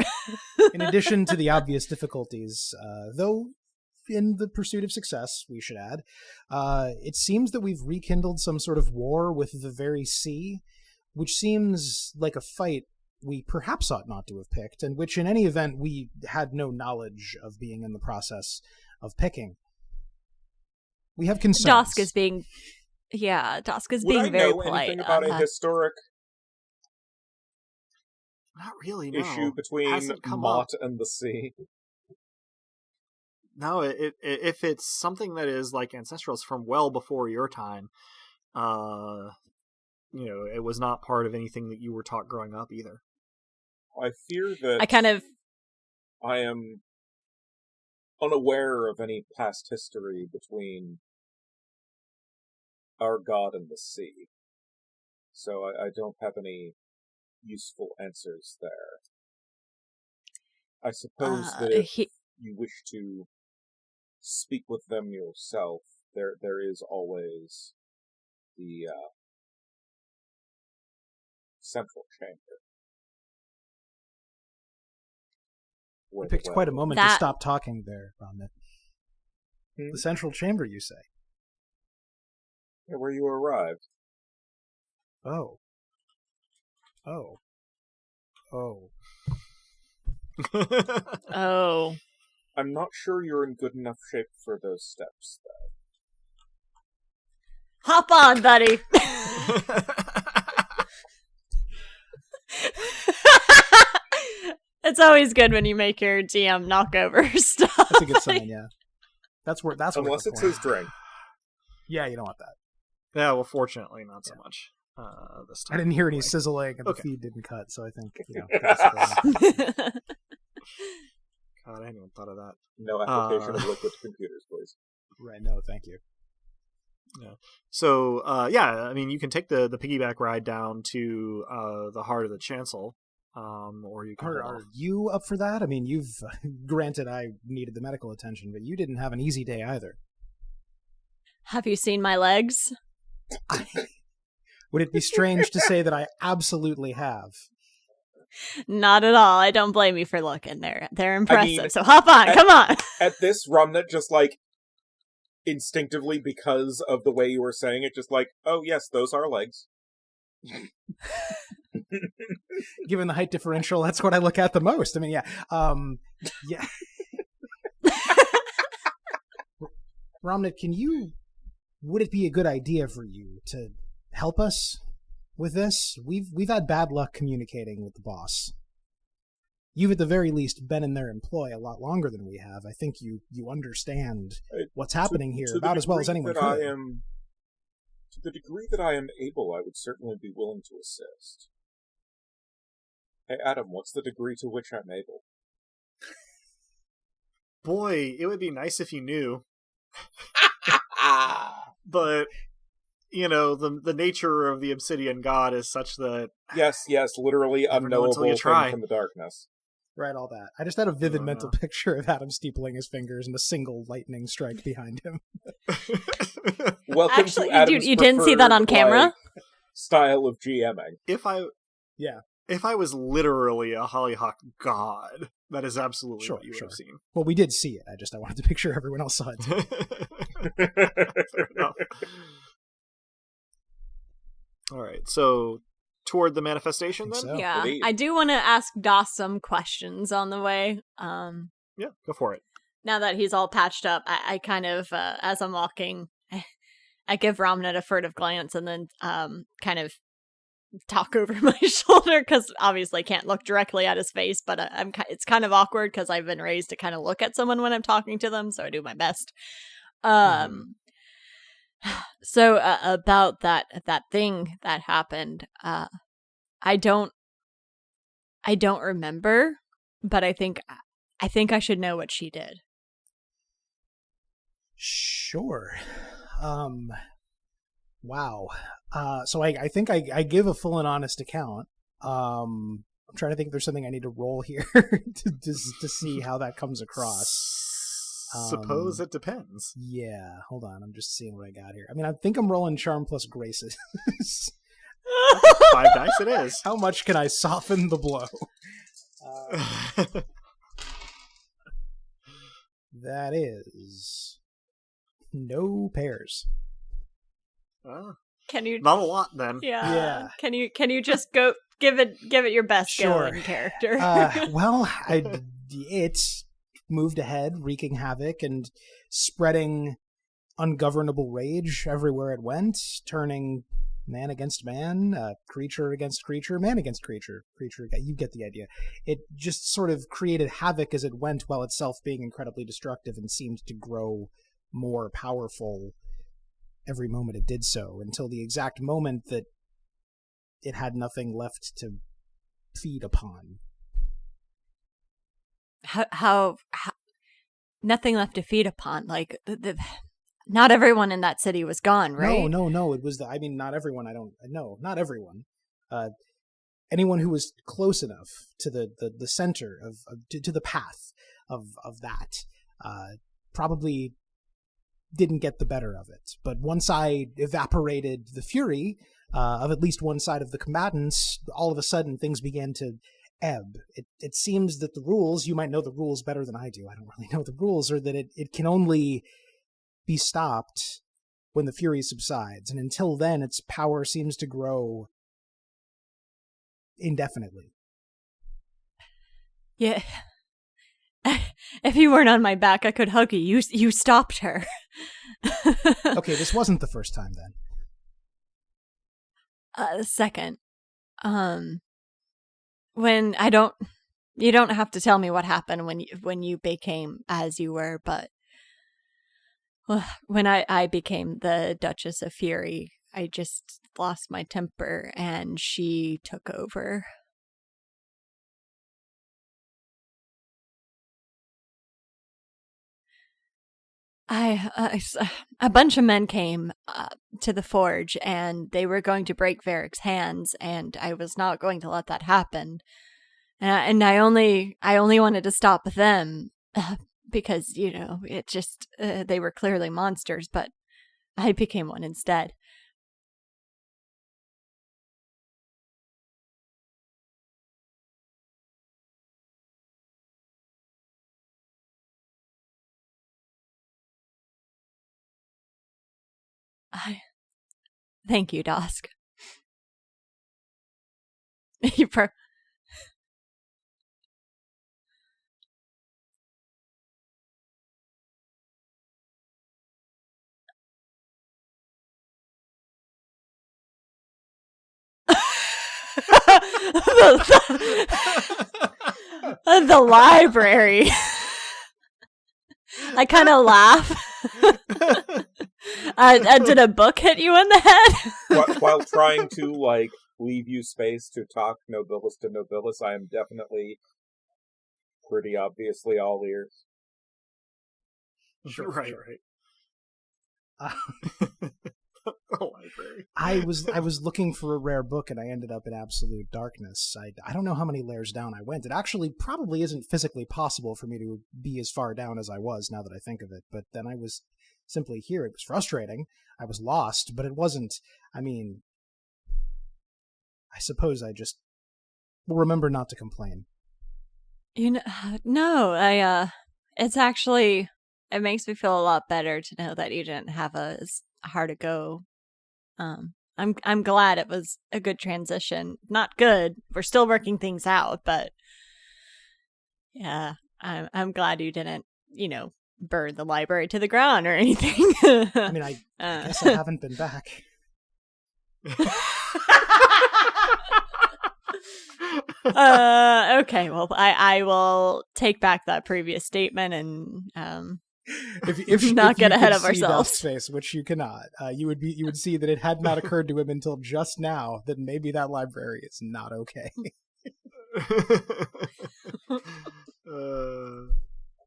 In addition to the obvious difficulties, though. In the pursuit of success, we should add, it seems that we've rekindled some sort of war with the very sea, which seems like a fight we perhaps ought not to have picked, and which in any event we had no knowledge of being in the process of picking. We have concerns. Dosk is being Would I very know polite. anything about a historic Not really, no. issue between Hasn't come Mott up. and the sea? No, if it's something that is like ancestrals from well before your time, it was not part of anything that you were taught growing up either. I fear that I am unaware of any past history between our god and the sea, so I don't have any useful answers there. I suppose that if you wish to speak with them yourself, there is always the central chamber. It picked quite a moment to stop talking there, Romney. The central chamber, you say? Yeah, where you arrived. Oh. Oh. I'm not sure you're in good enough shape for those steps, though. Hop on, buddy. It's always good when you make your GM knock over stuff. That's a good sign, yeah. That's unless it's his drink. Yeah, you don't want that. Yeah, well, fortunately, not so much this time. I didn't hear any sizzling, and the feed didn't cut, so I think, God, I hadn't even thought of that. No application of liquid to computers, please. Right, no, thank you. Yeah. So, I mean, you can take the piggyback ride down to the heart of the chancel, or you can hold Are off. you up for that? I mean, you've granted I needed the medical attention, but you didn't have an easy day either. Have you seen my legs? Would it be strange to say that I absolutely have? Not at all. I don't blame you for looking. They're impressive. mean, so hop on, come on. At this, Romnut just, like, instinctively, because of the way you were saying it, just like, oh yes, those are legs. Given the height differential, that's what I look at the most. I mean, yeah. Yeah. Romnut, would it be a good idea for you to help us with this? We've had bad luck communicating with the boss. You've at the very least been in their employ a lot longer than we have. I think you understand what's happening here about as well as anyone could. To the degree that I am able, I would certainly be willing to assist. Hey, Adam, what's the degree to which I'm able? Boy, it would be nice if you knew. But, the nature of the Obsidian God is such that... Yes, literally unknowable thing from the darkness. Right, all that. I just had a vivid mental picture of Adam steepling his fingers and a single lightning strike behind him. Welcome Actually, to Adam's you didn't see that on camera? Style of GMing. If I was literally a Hollyhock god, that is absolutely what you would have seen. Well, we did see it. I wanted to make sure everyone else saw it too. Fair enough. All right, so toward the manifestation then? So. Yeah, Indeed. I do want to ask Doss some questions on the way. Yeah, go for it. Now that he's all patched up, I kind of, as I'm walking, I give Romnut a furtive glance and then kind of talk over my shoulder because obviously I can't look directly at his face, but it's kind of awkward because I've been raised to kind of look at someone when I'm talking to them, so I do my best. So about that thing that happened, I don't remember, but I think I should know what she did. Sure. Wow. So I think I give a full and honest account. I'm trying to think if there's something I need to roll here to see how that comes across. Suppose it depends. Yeah, hold on. I'm just seeing what I got here. I mean, I think I'm rolling charm plus graces. 5 dice it is. How much can I soften the blow? That is no pairs. Can you? Not a lot then. Yeah. Can you just go give it your best Sure. go in character? Well, it moved ahead, wreaking havoc and spreading ungovernable rage everywhere it went, turning man against man, creature against creature, man against creature. You get the idea. It just sort of created havoc as it went, while itself being incredibly destructive, and seemed to grow more powerful every moment it did so, until the exact moment that it had nothing left to feed upon. How nothing left to feed upon? Like not everyone in that city was gone, right? No. It was not everyone. Not everyone. Anyone who was close enough to the center to the path of that probably didn't get the better of it. But once I evaporated the fury of at least one side of the combatants, all of a sudden things began to ebb. It seems that the rules, you might know the rules better than I do, I don't really know the rules, are that it can only be stopped when the fury subsides, and until then its power seems to grow indefinitely. Yeah. If you weren't on my back, I could hug you. You stopped her. Okay, this wasn't the first time then. Second. When you don't have to tell me what happened when you became as you were, but when I became the Duchess of Fury, I just lost my temper and she took over. A bunch of men came to the forge, and they were going to break Varric's hands, and I was not going to let that happen. And I only wanted to stop them because, it just they were clearly monsters, but I became one instead. Thank you, Dosk. You the library. I kind of laugh. Did a book hit you in the head? While trying to, leave you space to talk Nobilis to Nobilis, I am definitely pretty obviously all ears. Sure, right. The library. I was looking for a rare book, and I ended up in absolute darkness. I don't know how many layers down I went. It actually probably isn't physically possible for me to be as far down as I was, now that I think of it. But then I was simply here. It was frustrating. I was lost, but it wasn't. I mean, I suppose I just will remember not to complain. No, it's actually, it makes me feel a lot better to know that you didn't have as hard to go. I'm glad it was a good transition. Not good. We're still working things out, but yeah, I'm glad you didn't, burn the library to the ground or anything. I mean, I guess I haven't been back. Okay, well, I will take back that previous statement and if not get ahead of see ourselves. Dusk's face, which you cannot, you would see that it had not occurred to him until just now that maybe that library is not okay.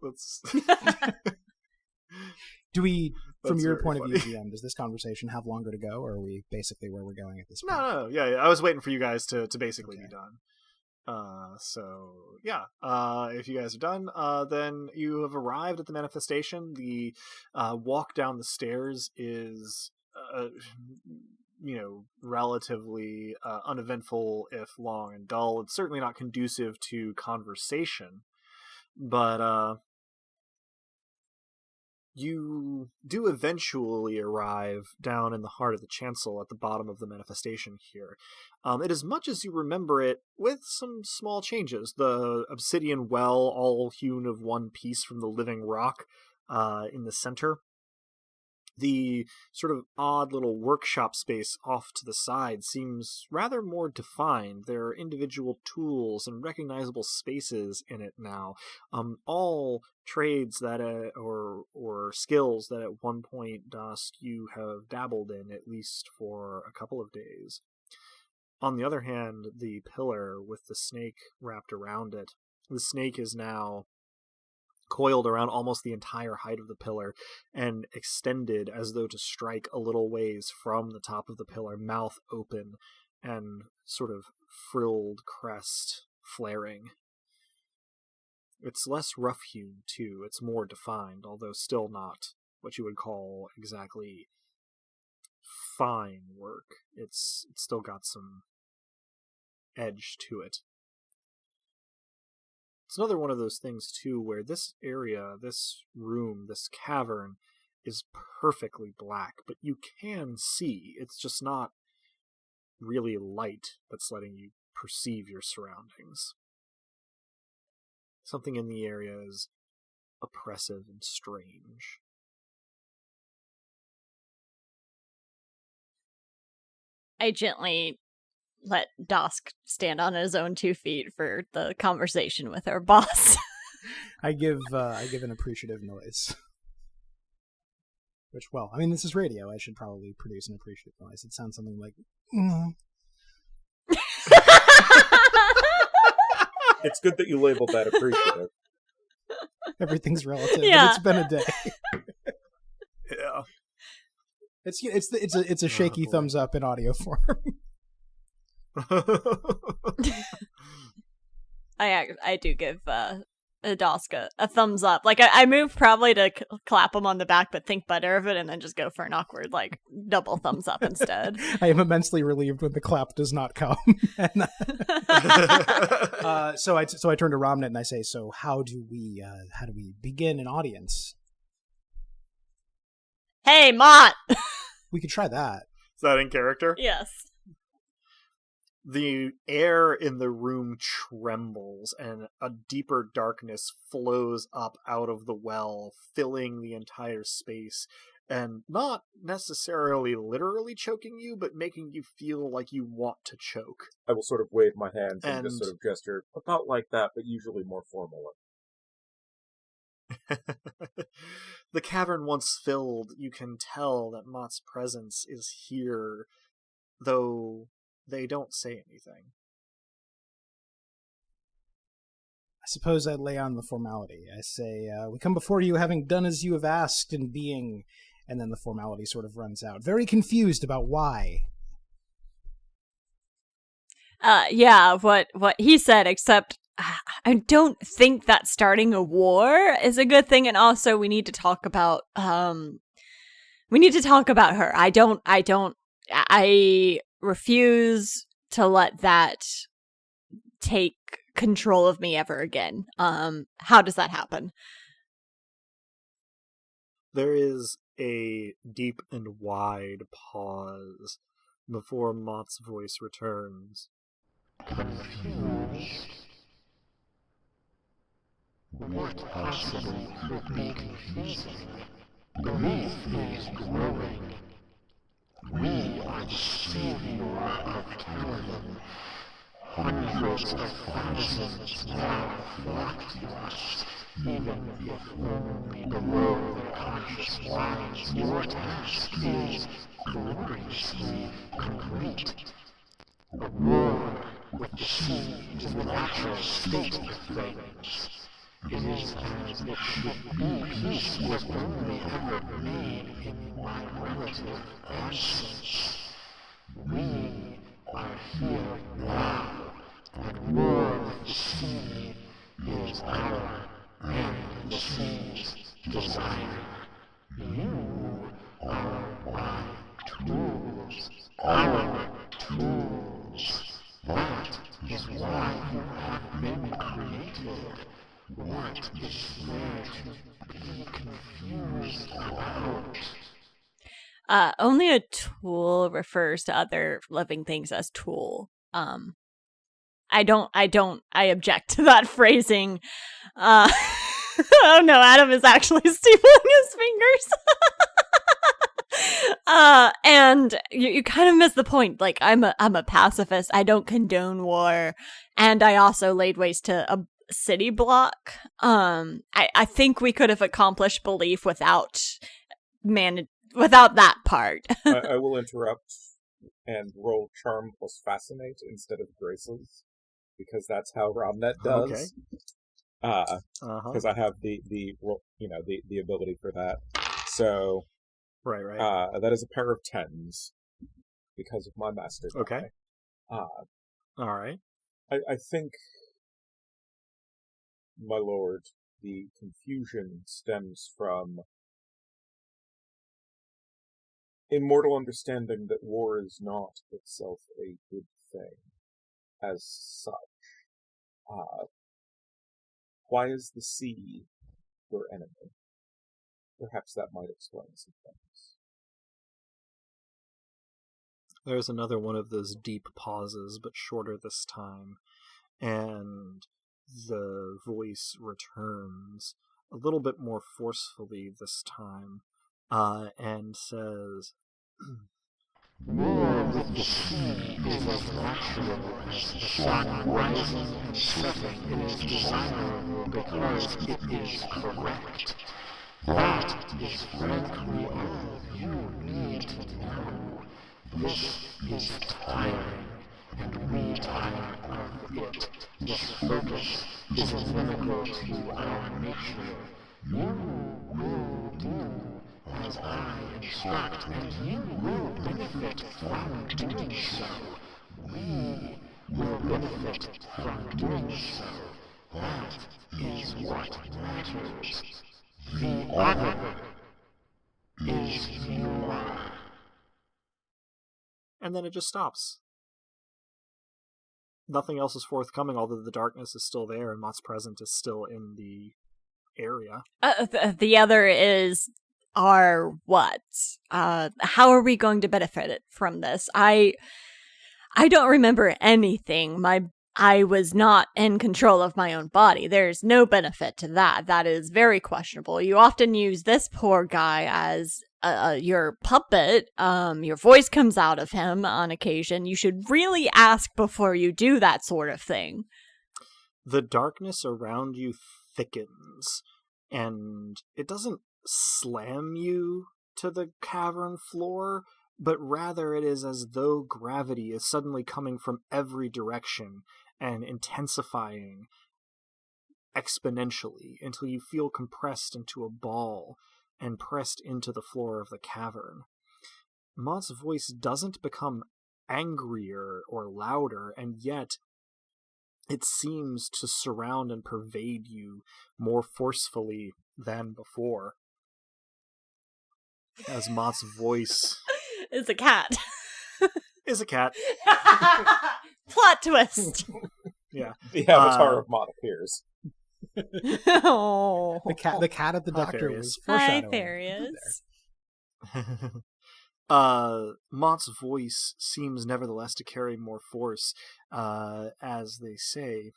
Let's. Do we, from That's your very point funny. of view, GM, does this conversation have longer to go, or are we basically where we're going at this point? No, yeah. I was waiting for you guys to basically Okay. be done. So yeah, if you guys are done, then you have arrived at the manifestation. The walk down the stairs is, relatively uneventful, if long and dull. It's certainly not conducive to conversation, but you do eventually arrive down in the heart of the chancel at the bottom of the manifestation here. It is much as you remember it, with some small changes. The obsidian well, all hewn of one piece from the living rock in the center. The sort of odd little workshop space off to the side seems rather more defined. There are individual tools and recognizable spaces in it now. All trades that or skills that at one point, Dusk, you have dabbled in, at least for a couple of days. On the other hand, the pillar with the snake wrapped around it, the snake is now coiled around almost the entire height of the pillar and extended as though to strike a little ways from the top of the pillar, mouth open and sort of frilled crest flaring. It's less rough-hewn, too. It's more defined, although still not what you would call exactly fine work. It's still got some edge to it. It's another one of those things, too, where this area, this room, this cavern is perfectly black, but you can see. It's just not really light that's letting you perceive your surroundings. Something in the area is oppressive and strange. I gently let Dosk stand on his own 2 feet for the conversation with our boss. I give an appreciative noise. Which, well, I mean, this is radio. I should probably produce an appreciative noise. It sounds something like. It's good that you labeled that appreciative. Everything's relative. Yeah. But it's been a day. It's a shaky thumbs up in audio form. I do give Adaska a thumbs up. Like, I move probably to clap him on the back, but think better of it and then just go for an awkward, like, double thumbs up instead. I am immensely relieved when the clap does not come. So I turn to Ramnet and I say, so how do we begin an audience? Hey, Mott! We could try that. Is that in character? Yes. The air in the room trembles, and a deeper darkness flows up out of the well, filling the entire space, and not necessarily literally choking you, but making you feel like you want to choke. I will sort of wave my hands and just sort of gesture, about like that, but usually more formally. The cavern once filled, you can tell that Mott's presence is here, though they don't say anything. I suppose I lay on the formality. I say, we come before you having done as you have asked in being, and then the formality sort of runs out. Very confused about why. Yeah, what he said, except I don't think that starting a war is a good thing, and also we need to talk about her. I refuse to let that take control of me ever again. How does that happen? There is a deep and wide pause before Mott's voice returns. Confused? What possibly could be confusing? Belief is growing. We are the savior of Caledon. Hundreds of thousands now flock to us, even if only below the conscious lines. Your task is gloriously complete. A war with the sea is the natural state of things. It is as it should be. Peace was only ever made in my relative absence. We are here now, and war with the sea is our and the sea's desire. You are my tools, our tools. That is why you have been created. What is there to be confused about? Only a tool refers to other living things as tool. I object to that phrasing. Oh no, Adam is actually steepling his fingers. And you kind of miss the point. Like, I'm a pacifist. I don't condone war, and I also laid waste to a city block. I think we could have accomplished belief without that part. I will interrupt and roll charm plus fascinate instead of graces, because that's how Ramnet does. Okay. Because I have the ability for that. So right. That is a pair of 10s because of my master die. Okay. All right. I think, my lord, the confusion stems from a mortal understanding that war is not itself a good thing as such. Why is the sea your enemy? Perhaps that might explain some things. There's another one of those deep pauses, but shorter this time, and the voice returns a little bit more forcefully this time, and says, War with the sea is as natural as the sun rising and setting. It is desirable because it is correct. That is frankly all you need to know. This is tiring, and we tire of it. This focus is inimical to our nature. You will do as I instruct, and you will benefit from doing so. We will benefit from doing so. That is what matters. The other is your. And then it just stops. Nothing else is forthcoming, although the darkness is still there and Mott's presence is still in the area. The other is our what? How are we going to benefit from this? I don't remember anything. I was not in control of my own body. There's no benefit to that. That is very questionable. You often use this poor guy as your puppet. Your voice comes out of him on occasion. You should really ask before you do that sort of thing. The darkness around you thickens, and it doesn't slam you to the cavern floor, but rather it is as though gravity is suddenly coming from every direction and intensifying exponentially until you feel compressed into a ball and pressed into the floor of the cavern. Mott's voice doesn't become angrier or louder, and yet it seems to surround and pervade you more forcefully than before. As Mott's voice is a cat. Is a cat. Plot twist. Yeah. The avatar of Mott appears. Oh. The cat at the doctor was Hi, foreshadowing. Farious. Mott's voice seems nevertheless to carry more force, as they say.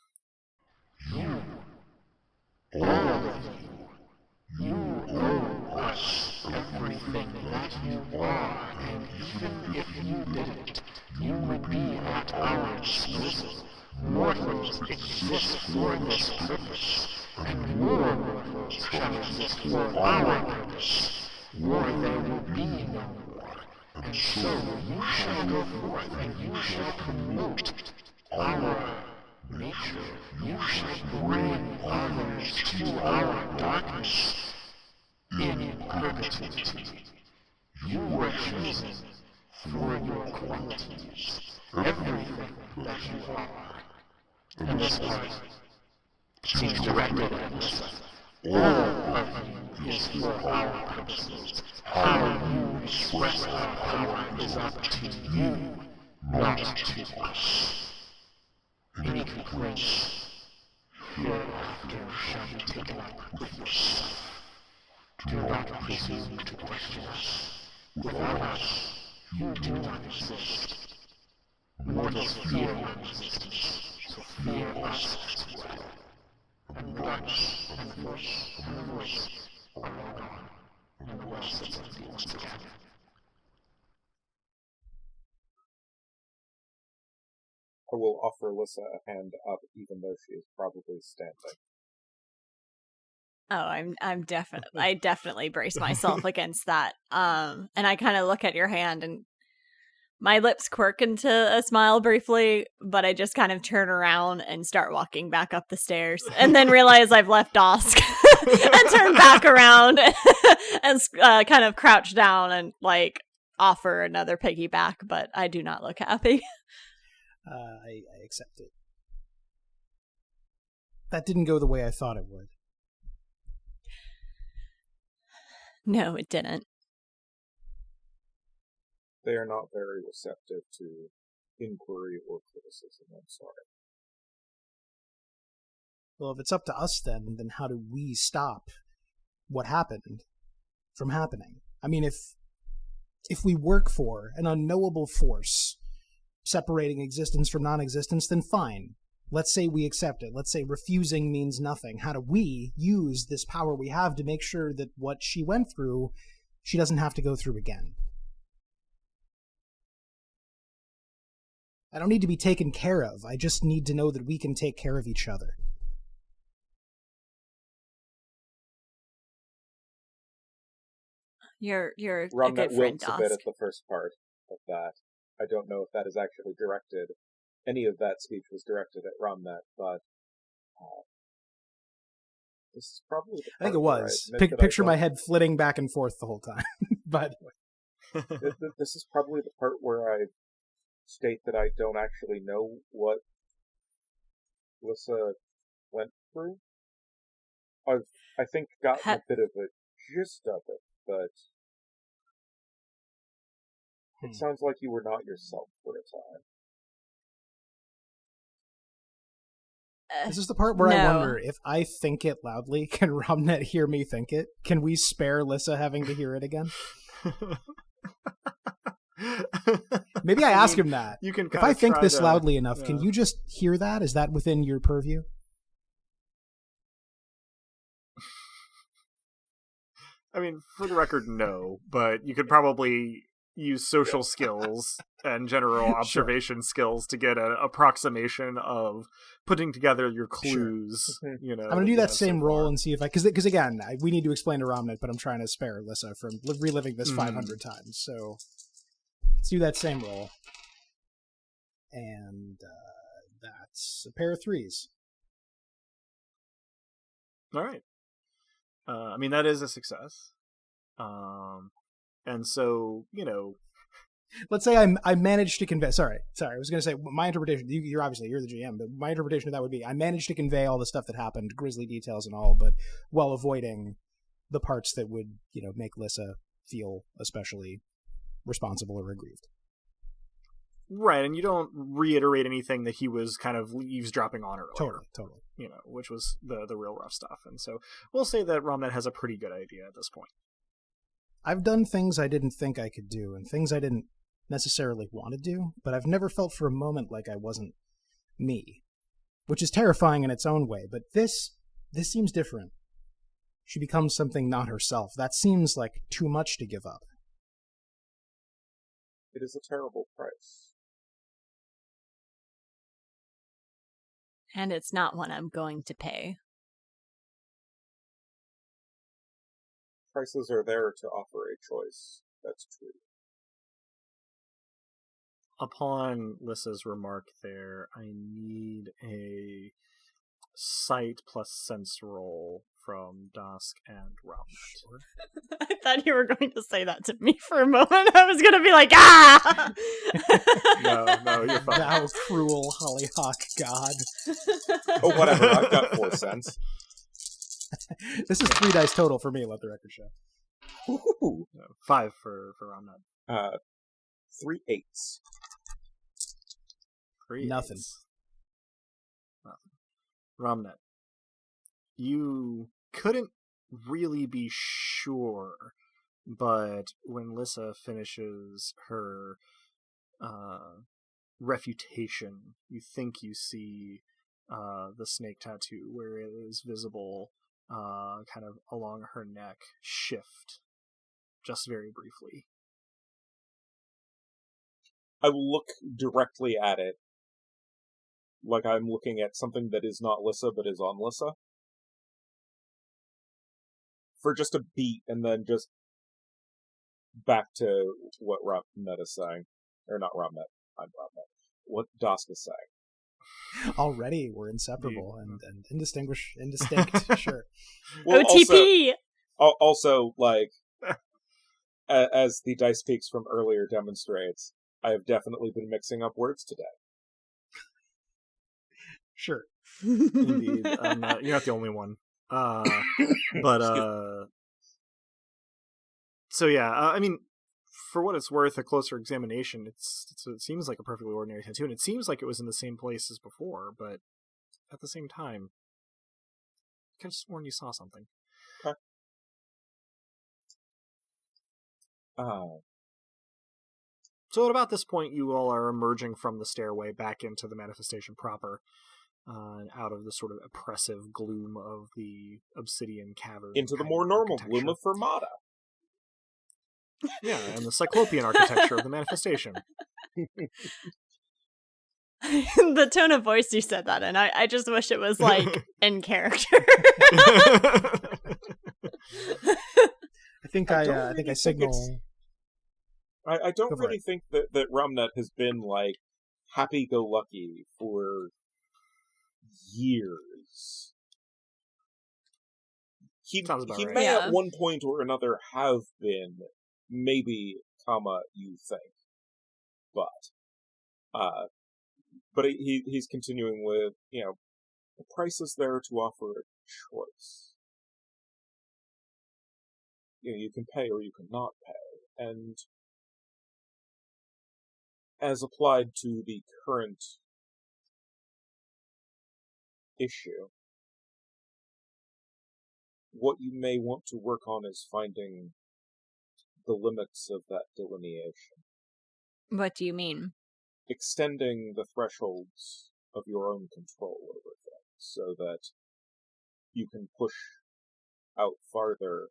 You, all of you owe us everything that you are, and even if you didn't, you would be at our disposal. Mortals exist for this purpose, and more mortals shall exist for our purpose. War there will be no more, and so you shall go forth and you shall promote our nature. You shall bring others to our darkness in perpetuity. You were chosen for your qualities, everything that you are. And this part seems directed at us. All of you is for our purposes. How you express our power is up to you, not to us. Any complaints hereafter shall be taken up with yourself. Do not presume to question us. Without us, you do not exist. Mortals fear your existence, so fear us as well. And the darkness and the voice and the voice are all gone, and the voice sits on the once again. I will offer Lissa a hand up, even though she is probably standing. Oh, I definitely brace myself against that. And I kind of look at your hand and my lips quirk into a smile briefly, but I just kind of turn around and start walking back up the stairs and then realize I've left Dosk and turn back around and kind of crouch down and like offer another piggyback, but I do not look happy. I accept it. That didn't go the way I thought it would. No, it didn't. They are not very receptive to inquiry or criticism, I'm sorry. Well, if it's up to us then how do we stop what happened from happening? I mean, if we work for an unknowable force separating existence from non-existence, then fine. Let's say we accept it. Let's say refusing means nothing. How do we use this power we have to make sure that what she went through, she doesn't have to go through again? I don't need to be taken care of. I just need to know that we can take care of each other. You're a Rumnet good friend, wilts a bit Dosk. at the first part of that. I don't know if that is actually directed. Any of that speech was directed at Rumnet, but This is probably the I think it part where was. admit that I Picture my don't- head flitting back and forth the whole time. But This is probably the part where I state that I don't actually know what Lissa went through. I think gotten a bit of a gist of it, but it sounds like you were not yourself for a time. this is the part where I No. wonder, if I think it loudly, can Romnet hear me think it? Can we spare Lissa having to hear it again? Maybe I ask him that. You can If I think this to, loudly enough, yeah. can you just hear that? Is that within your purview? I mean, for the record, no, but you could probably use social skills and general observation skills to get an approximation of putting together your clues. Sure. You know, I'm going to do that so same roll far. and see if I... Because again, we need to explain to Romnet, but I'm trying to spare Lissa from reliving this 500 times. So let's do that same roll. And that's a pair of threes. All right. I mean, that is a success. And so, you know... Let's say I managed to convey... Sorry. I was going to say, my interpretation... You're the GM, but my interpretation of that would be, I managed to convey all the stuff that happened, grisly details and all, but while avoiding the parts that would, make Lissa feel especially responsible or aggrieved. Right, and you don't reiterate anything that he was kind of eavesdropping on earlier. Totally. Which was the real rough stuff. And so we'll say that Romnet has a pretty good idea at this point. I've done things I didn't think I could do, and things I didn't necessarily want to do, but I've never felt for a moment like I wasn't me, which is terrifying in its own way, but this seems different. She becomes something not herself. That seems like too much to give up. It is a terrible price. And it's not one I'm going to pay. Prices are there to offer a choice. That's true. Upon Lissa's remark there, I need a sight plus sense roll from Dusk and Romnet. I thought you were going to say that to me for a moment. I was going to be like, ah! No, you're fine. Thou cruel hollyhock god. Oh, whatever. I've got 4 cents. This is 3 dice total for me, let the record show. Ooh. 5 for Romnet. 3 8s. 3 Nothing. eights. Nothing. Romnet, you couldn't really be sure, but when Lissa finishes her refutation, you think you see the snake tattoo where it is visible kind of along her neck shift just very briefly. I will look directly at it, like I'm looking at something that is not Lissa but is on Lissa, for just a beat, and then just back to what Romnet is saying. Or not Romnet, I'm Romnet. What Dusk is saying. Already, we're inseparable and indistinct, sure. Well, OTP! Also, like, as the Dice Peaks from earlier demonstrates, I have definitely been mixing up words today. Sure. Indeed. You're not the only one. So yeah, I mean, for what it's worth, a closer examination, it seems like a perfectly ordinary tattoo, and it seems like it was in the same place as before, but at the same time, I could have sworn you saw something. Okay. So at about this point, you all are emerging from the stairway back into the manifestation proper, out of the sort of oppressive gloom of the obsidian cavern. Into the more normal gloom of Fermata. Yeah, and the cyclopean architecture of the manifestation. The tone of voice you said that in, I just wish it was like in character. I think I signal. I don't Go for really it. think that Romnet has been, like, happy-go-lucky for years. He Sounds about right. may Yeah. at one point or another have been, maybe, you think, but he's continuing with, the price is there to offer a choice. You can pay or you can not pay, and as applied to the current issue, what you may want to work on is finding the limits of that delineation. What do you mean? Extending the thresholds of your own control over things so that you can push out farther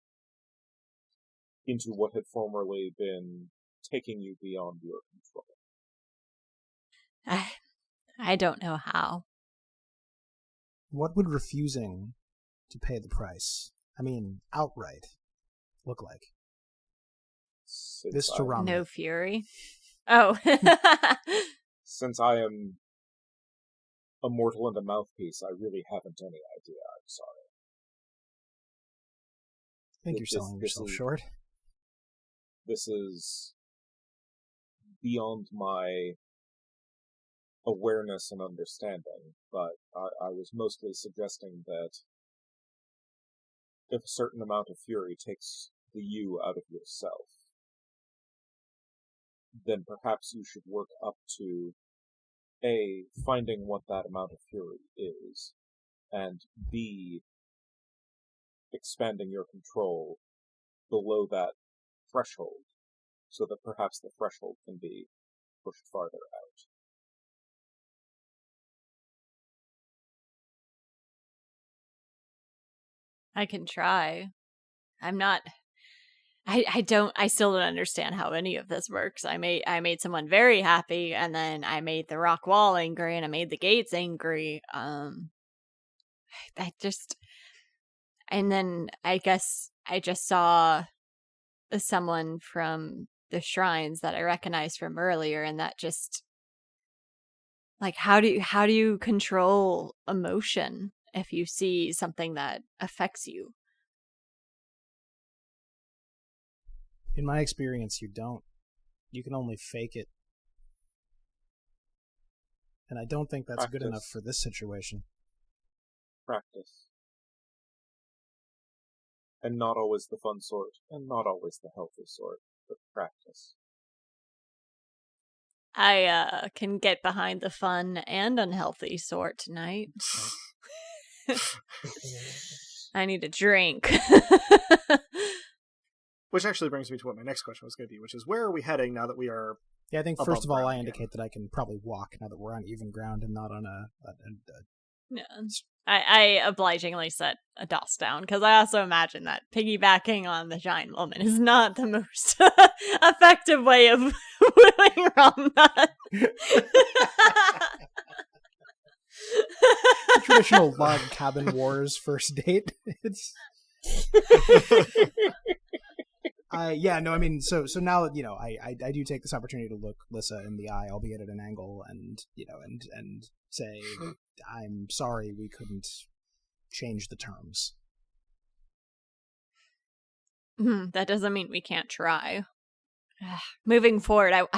into what had formerly been taking you beyond your control. I don't know how. What would refusing to pay the price, outright, look like? This to Rami. No fury. Oh. Since I am a mortal and a mouthpiece, I really haven't any idea. I'm sorry. I think you're selling yourself short. This is beyond my awareness and understanding, but I was mostly suggesting that if a certain amount of fury takes the you out of yourself, then perhaps you should work up to A, finding what that amount of fury is, and B, expanding your control below that threshold, so that perhaps the threshold can be pushed farther out. I can try. I still don't understand how any of this works. I made someone very happy, and then I made the rock wall angry, and I made the gates angry. And then I guess I just saw someone from the shrines that I recognized from earlier, and that just, like, how do you control emotion if you see something that affects you? In my experience, you don't. You can only fake it. And I don't think that's good enough for this situation. Practice. And not always the fun sort, and not always the healthy sort, but practice. I can get behind the fun and unhealthy sort tonight. I need a drink. Which actually brings me to what my next question was going to be, which is, where are we heading now that we are... Yeah, I think first of all, I indicate that I can probably walk now that we're on even ground and not on a Yeah. I obligingly set a DOS down, because I also imagine that piggybacking on the giant woman is not the most effective way of wooing Ramnut. traditional log cabin wars first date. It's so now, I do take this opportunity to look Lissa in the eye, albeit at an angle, and say, I'm sorry we couldn't change the terms. That doesn't mean we can't try. Moving forward, I'm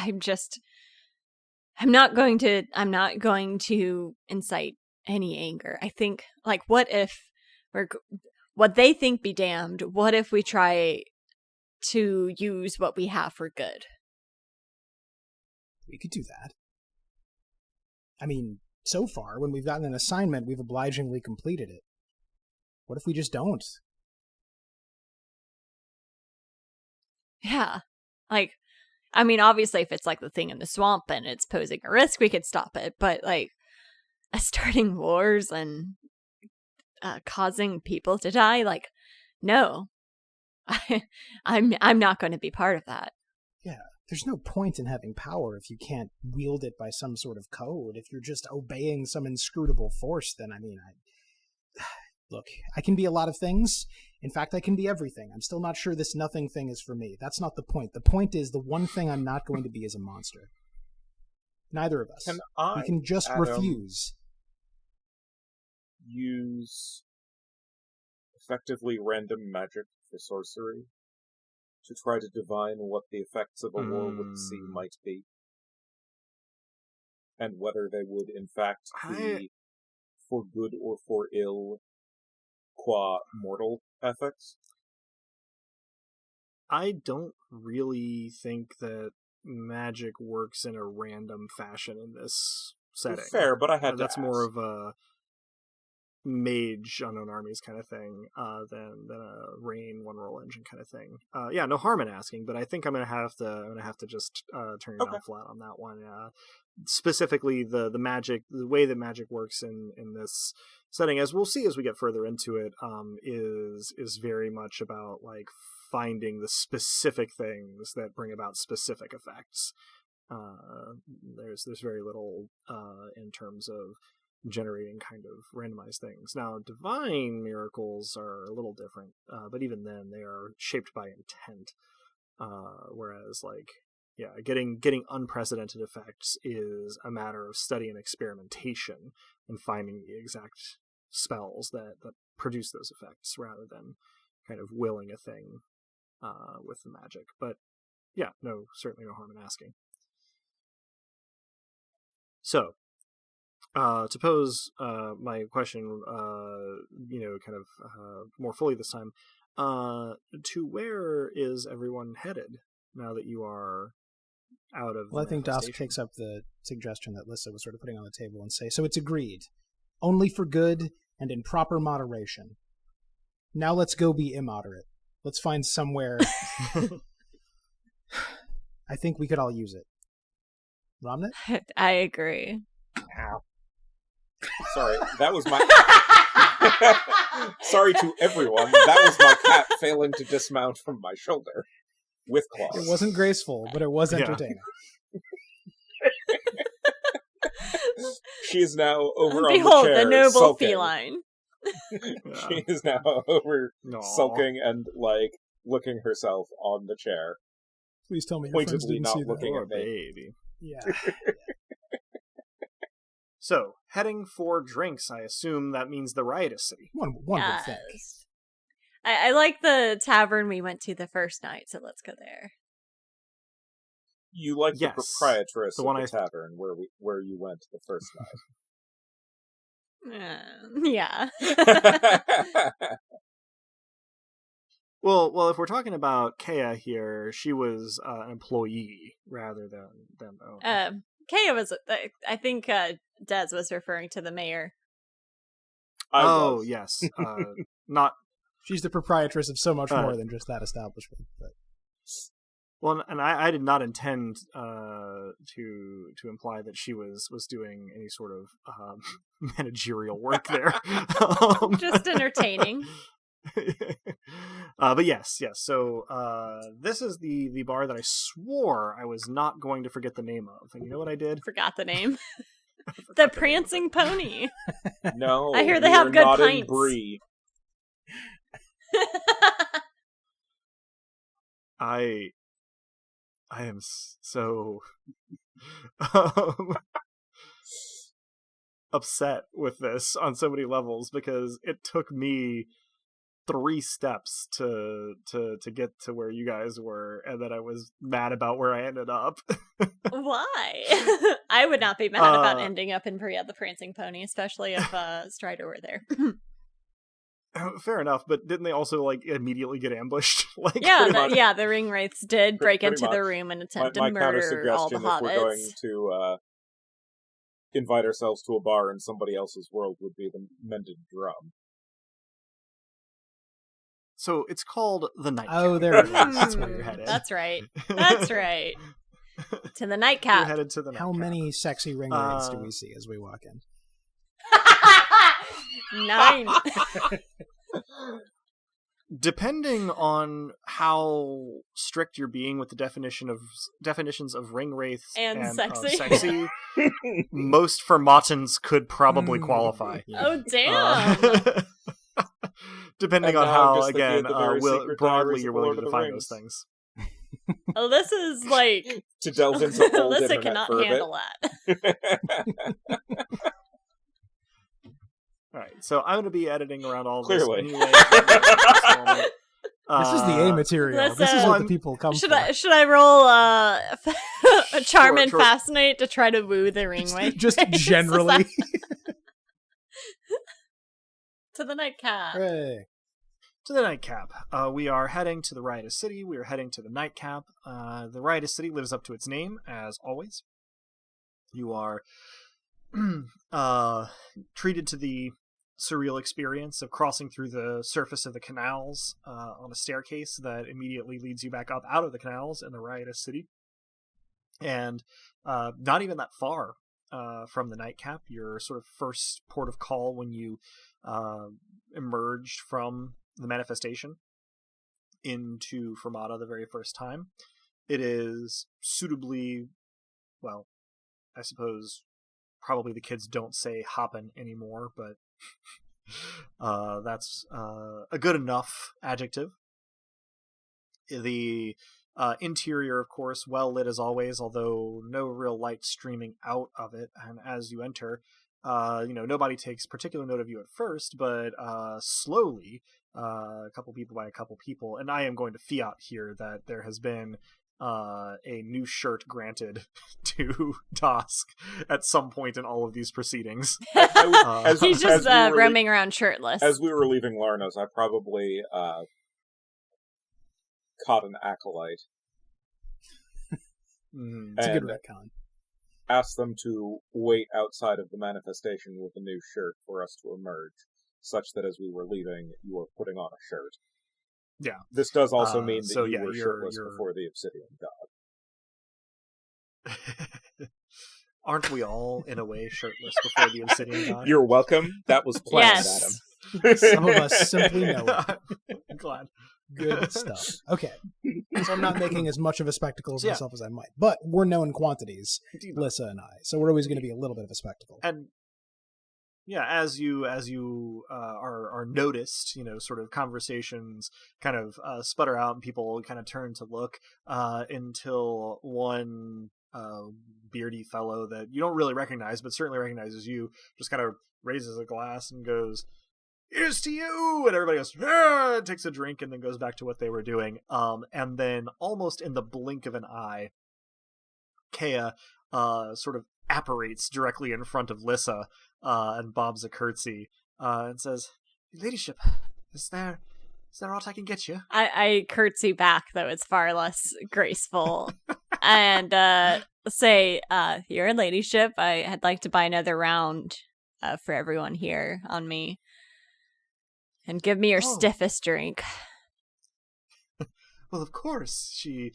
not going to incite any anger. I think, like, what they think be damned, what if we try to use what we have for good? We could do that. I mean, so far, when we've gotten an assignment, we've obligingly completed it. What if we just don't? Yeah. Like, I mean, obviously, if it's like the thing in the swamp and it's posing a risk, we could stop it. But, like, starting wars and causing people to die, like, no. I'm not going to be part of that. Yeah, there's no point in having power if you can't wield it by some sort of code. If you're just obeying some inscrutable force, then, look, I can be a lot of things. In fact, I can be everything. I'm still not sure this nothing thing is for me. That's not the point. The point is, the one thing I'm not going to be is a monster. Neither of us. We can just refuse. Use effectively random magic for sorcery to try to divine what the effects of a war with the sea might be, and whether they would in fact be for good or for ill, qua mortal ethics? I don't really think that magic works in a random fashion in this setting. Fair, but I had to That's ask. more of a mage unknown armies kind of thing than a rain one roll engine kind of thing. Yeah, no harm in asking, but I think I'm gonna have to just turn it down flat on that one. Specifically, the magic, the way that magic works in this setting, as we'll see as we get further into it, is very much about like finding the specific things that bring about specific effects. There's very little in terms of generating kind of randomized things. Now, divine miracles are a little different, but even then they are shaped by intent. Whereas, like, yeah, getting unprecedented effects is a matter of study and experimentation and finding the exact spells that produce those effects rather than kind of willing a thing with the magic. But yeah, no, certainly no harm in asking. So, to pose my question, kind of more fully this time, to where is everyone headed now that you are out of? Well, I think Das picks up the suggestion that Lissa was sort of putting on the table and say, so it's agreed, only for good and in proper moderation. Now let's go be immoderate. Let's find somewhere. I think we could all use it. Ramnet? I agree. Ow. Sorry, that was my... Sorry to everyone, that was my cat failing to dismount from my shoulder with claws. It wasn't graceful, but it was entertaining. She is now over Behold, on the chair, the noble sulking. feline. She is now over sulking and, like, looking herself on the chair. Please tell me your friends Pointedly didn't not see that. looking Poor at me. baby. Yeah. So, heading for drinks, I assume that means the riotous city. One would think. Yes. I like the tavern we went to the first night, so let's go there. You like Yes. the proprietress The of one the I- tavern where you went the first Yeah. night. Well, if we're talking about Kea here, she was an employee rather than owner. Kea was, I think Des was referring to the mayor. I was. Yes. Not She's the proprietress of so much Uh, more than just that establishment. But well, and I did not intend to imply that she was doing any sort of managerial work there. Just entertaining. But yes. So this is the bar that I swore I was not going to forget the name of, and you know what I did? Forgot the name. The Prancing Pony. No, I hear they we have are good not in pints. Brie. I am so upset with this on so many levels because it took me 3 steps to get to where you guys were, and then I was mad about where I ended up. Why? I would not be mad about ending up in Bria the Prancing Pony, especially if Strider were there. Fair enough, but didn't they also like immediately get ambushed? Like, The ring wraiths did break Pretty into much. the room and attempt My to murder all the counter-suggestion, if we're going hobbits. to invite ourselves to a bar in somebody else's world, would be the Mended Drum. So it's called the Nightcap. oh, there it is. That's where you're headed. That's right. That's right. To the You're nightcap. headed to the How Nightcap. many sexy ring wraiths do we see as we walk in? 9. Depending on how strict you're being with the definitions of ring wraiths And sexy. sexy, most Fermatans could probably qualify. Oh, damn. Depending And on now how, just thinking again, of the very secret broadly diaries you're of willing Lord to of the define Rings. those things. This is like... To delve into old Alyssa internet cannot for a bit. handle that. All right, so I'm going to be editing around all Clearly. this anyway. This is the A material. Listen, This is what the people come Should for. I roll a charm and Sure. fascinate to try to woo the ringway? Just generally. To the nightcap. Hooray. To the Nightcap. We are heading to the Riotous City. We are heading to the Nightcap. The Riotous City lives up to its name, as always. You are treated to the surreal experience of crossing through the surface of the canals on a staircase that immediately leads you back up out of the canals in the Riotous City. And not even that far from the Nightcap, your sort of first port of call when you emerged from the manifestation into Fermata the very first time. It is suitably, well, I suppose probably the kids don't say hoppin' anymore, but that's a good enough adjective. The interior, of course, well lit as always, although no real light streaming out of it. And as you enter, nobody takes particular note of you at first, but slowly, a couple people by a couple people, and I am going to fiat here that there has been a new shirt granted to Dosk at some point in all of these proceedings. He's just roaming around shirtless. As we were leaving Larna's, I probably caught an acolyte. It's a good retcon. Asked them to wait outside of the manifestation with a new shirt for us to emerge, such that as we were leaving, you were putting on a shirt. Yeah. This does also mean that so, you yeah, were shirtless before the Obsidian God. Aren't we all, in a way, shirtless before the Obsidian God? You're welcome. That was planned, Yes. Adam. Some of us simply know it. I'm glad. Good stuff. Okay. So I'm not making as much of a spectacle of Yeah. myself as I might. But we're known quantities, Indeed. Lissa and I. So we're always going to be a little bit of a spectacle. And yeah, as you are noticed, sort of conversations kind of sputter out and people kind of turn to look until one beardy fellow that you don't really recognize, but certainly recognizes you, just kind of raises a glass and goes, "Here's to you!" And everybody goes, "Ah!" Takes a drink and then goes back to what they were doing. And then almost in the blink of an eye, Kea sort of apparates directly in front of Lissa and bobs a curtsy and says, "Your ladyship, is there aught I can get you?" I curtsy back, though it's far less graceful, and say, "Your ladyship, I'd like to buy another round for everyone here on me. And give me your stiffest drink." Well, of course. She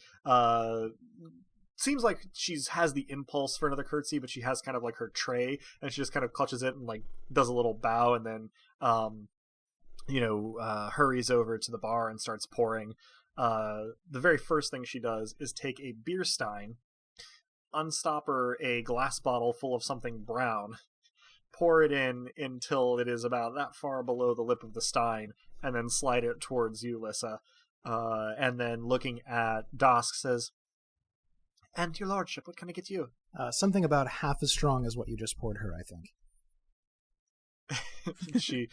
seems like she has the impulse for another curtsy, but she has kind of like her tray, and she just kind of clutches it and like does a little bow, and then hurries over to the bar and starts pouring. The very first thing she does is take a beer stein, unstopper a glass bottle full of something brown, pour it in until it is about that far below the lip of the stein, and then slide it towards you, Lissa. And then looking at Dosk says, "And your lordship, what can I get you?" Something about half as strong as what you just poured her, I think. She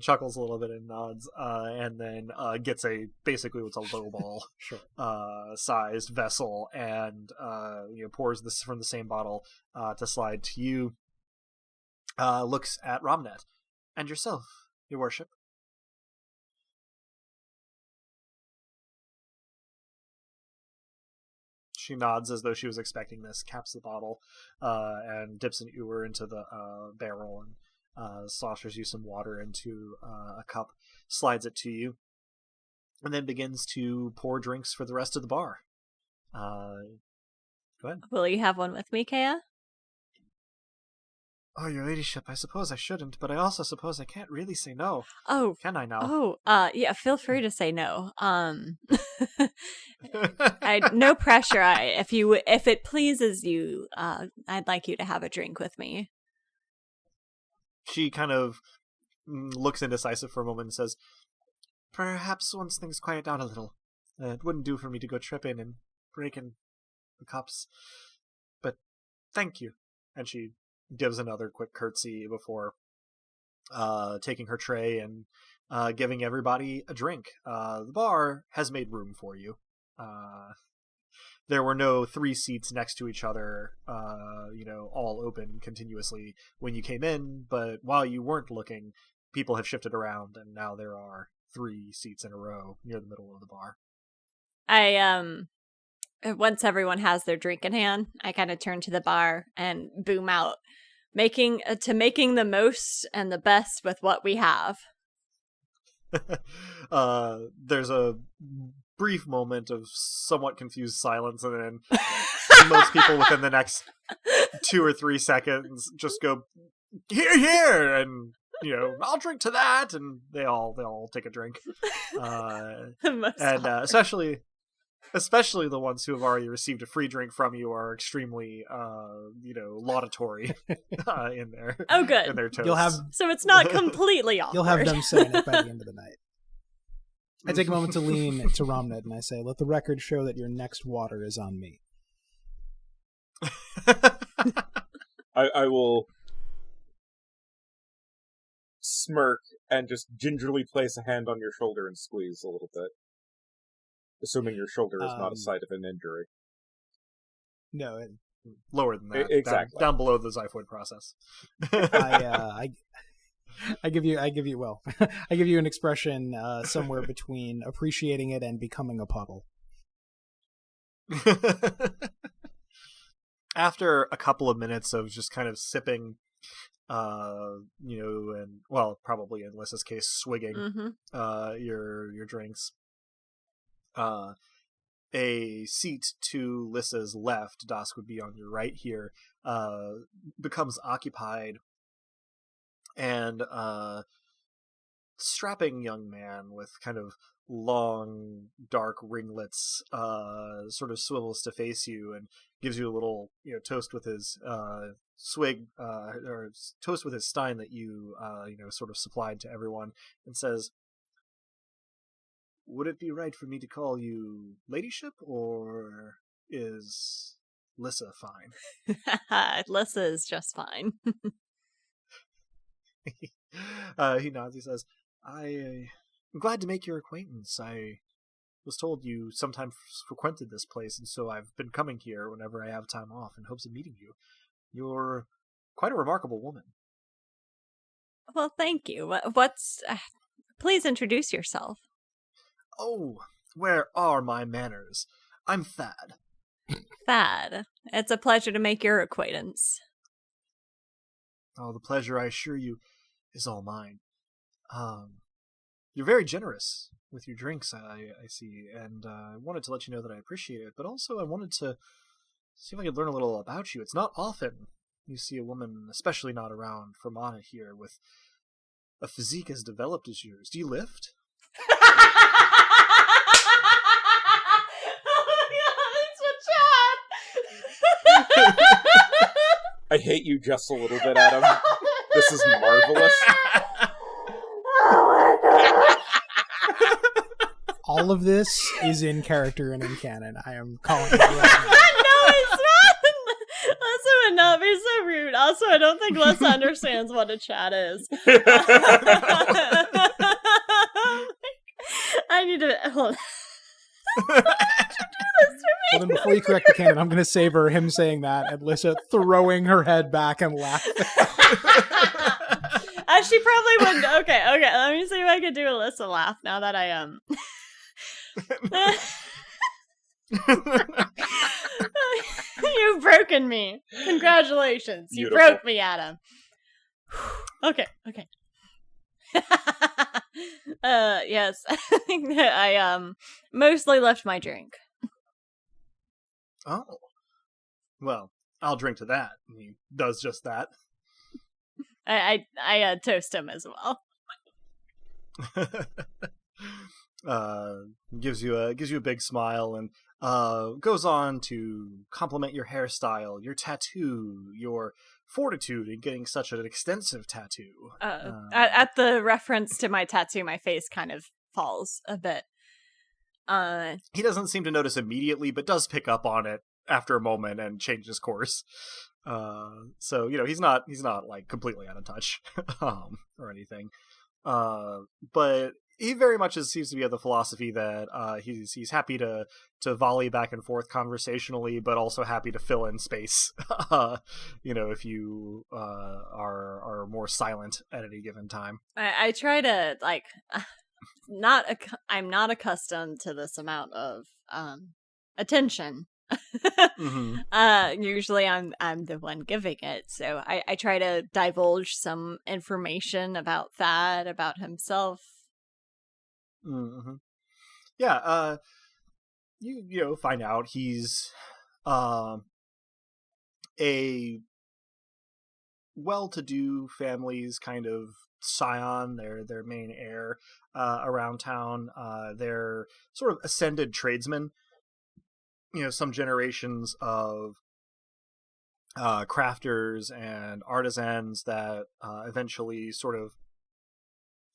chuckles a little bit and nods, and then gets basically what's a lowball sized vessel, and pours this from the same bottle to slide to you. Looks at Romnet. "And yourself, your worship?" She nods as though she was expecting this, caps the bottle, and dips an ewer into the barrel and sloshers you some water into a cup, slides it to you, and then begins to pour drinks for the rest of the bar. Go ahead. Will you have one with me, Kea? "Oh, your ladyship, I suppose I shouldn't, but I also suppose I can't really say no. Oh. Can I now?" Yeah, feel free to say no. No pressure. If it pleases you, I'd like you to have a drink with me. She kind of looks indecisive for a moment and says, "Perhaps once things quiet down a little. It wouldn't do for me to go tripping and breaking the cups. But thank you." And she gives another quick curtsy before taking her tray and giving everybody a drink. The bar has made room for you. There were no 3 seats next to each other, all open continuously when you came in, but while you weren't looking, people have shifted around, and now there are 3 seats in a row near the middle of the bar. Once everyone has their drink in hand, I kind of turn to the bar and boom out, making the most and the best with what we have. There's a brief moment of somewhat confused silence, and then most people within the next 2 or 3 seconds just go, here, and I'll drink to that, and they all take a drink. Especially the ones who have already received a free drink from you are extremely, laudatory in their oh good in their toasts. So it's not completely awkward. You'll have them saying it by the end of the night. I take a moment to lean to Romned and I say, "Let the record show that your next water is on me." I will smirk and just gingerly place a hand on your shoulder and squeeze a little bit. Assuming your shoulder is not a site of an injury. No, lower than that. Exactly. Down below the xiphoid process. I give you I give you an expression somewhere between appreciating it and becoming a puddle. After a couple of minutes of just kind of sipping, and probably in Lissa's case, swigging your drinks, a seat to Lissa's left, Dosk would be on your right here, becomes occupied, and strapping young man with kind of long, dark ringlets sort of swivels to face you and gives you a little toast with his swig, or toast with his stein that you sort of supplied to everyone, and says, "Would it be right for me to call you ladyship, or is Lissa fine?" Lissa is just fine. He nods. He says, "I'm glad to make your acquaintance. I was told you sometimes frequented this place, and so I've been coming here whenever I have time off in hopes of meeting you. You're quite a remarkable woman." Well, thank you. What's... please introduce yourself. "Oh, where are my manners? I'm Thad." Thad, it's a pleasure to make your acquaintance. "Oh, the pleasure, I assure you, is all mine. You're very generous with your drinks, I see, and I wanted to let you know that I appreciate it, but also I wanted to see if I could learn a little about you. It's not often you see a woman, especially not around Fermata here, with a physique as developed as yours. Do you lift?" I hate you just a little bit, Adam. This is marvelous. All of this is in character and in canon. I am calling it right now. No, it's not. Lissa would not be so rude. Also, I don't think Lissa understands what a chat is. I need to... Hold on. Well, then before you correct the canon, I'm going to savor him saying that and Lissa throwing her head back and laughing. She probably wouldn't. Okay. Let me see if I can do a Lissa laugh now that I am. You've broken me. Congratulations. Beautiful. You broke me, Adam. Okay. Yes. I mostly left my drink. "Oh. Well, I'll drink to that." And he does just that. I toast him as well. Gives you a big smile and goes on to compliment your hairstyle, your tattoo, your fortitude in getting such an extensive tattoo. At the reference to my tattoo, my face kind of falls a bit. He doesn't seem to notice immediately, but does pick up on it after a moment and changes course. So he's not like completely out of touch, or anything. But he very much seems to be of the philosophy that he's happy to volley back and forth conversationally, but also happy to fill in space. If you are more silent at any given time. I try to I'm not accustomed to this amount of attention. Mm-hmm. Usually I'm the one giving it, so I try to divulge some information about Thad, about himself. Mm-hmm. Yeah, you find out he's a well-to-do family's kind of scion, their main heir around town. They're sort of ascended tradesmen. Some generations of crafters and artisans that eventually sort of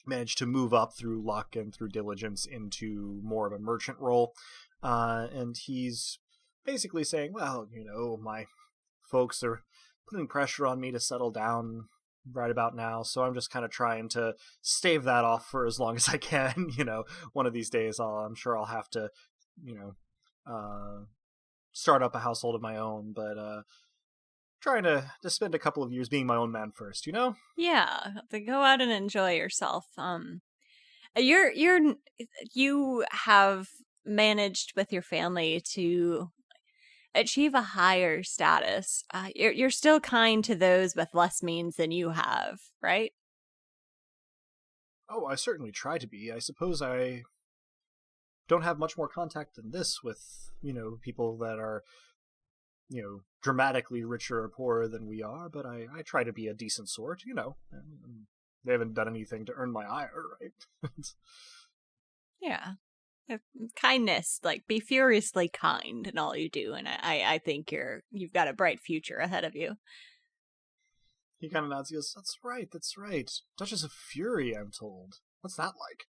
managed to move up through luck and through diligence into more of a merchant role. And he's basically saying, well, my folks are putting pressure on me to settle down right about now, so I'm just kind of trying to stave that off for as long as I can. One of these days I'm sure I'll have to, start up a household of my own, but trying to spend a couple of years being my own man first, Yeah, to go out and enjoy yourself. You have managed with your family to achieve a higher status. You're still kind to those with less means than you have, right? Oh, I certainly try to be. I suppose I don't have much more contact than this with, people that are, dramatically richer or poorer than we are, but I try to be a decent sort, and they haven't done anything to earn my ire, right? Yeah. Kindness, be furiously kind in all you do, and I think you've got a bright future ahead of you. He kind of nods. He goes, that's right. Duchess of Fury, I'm told. What's that like?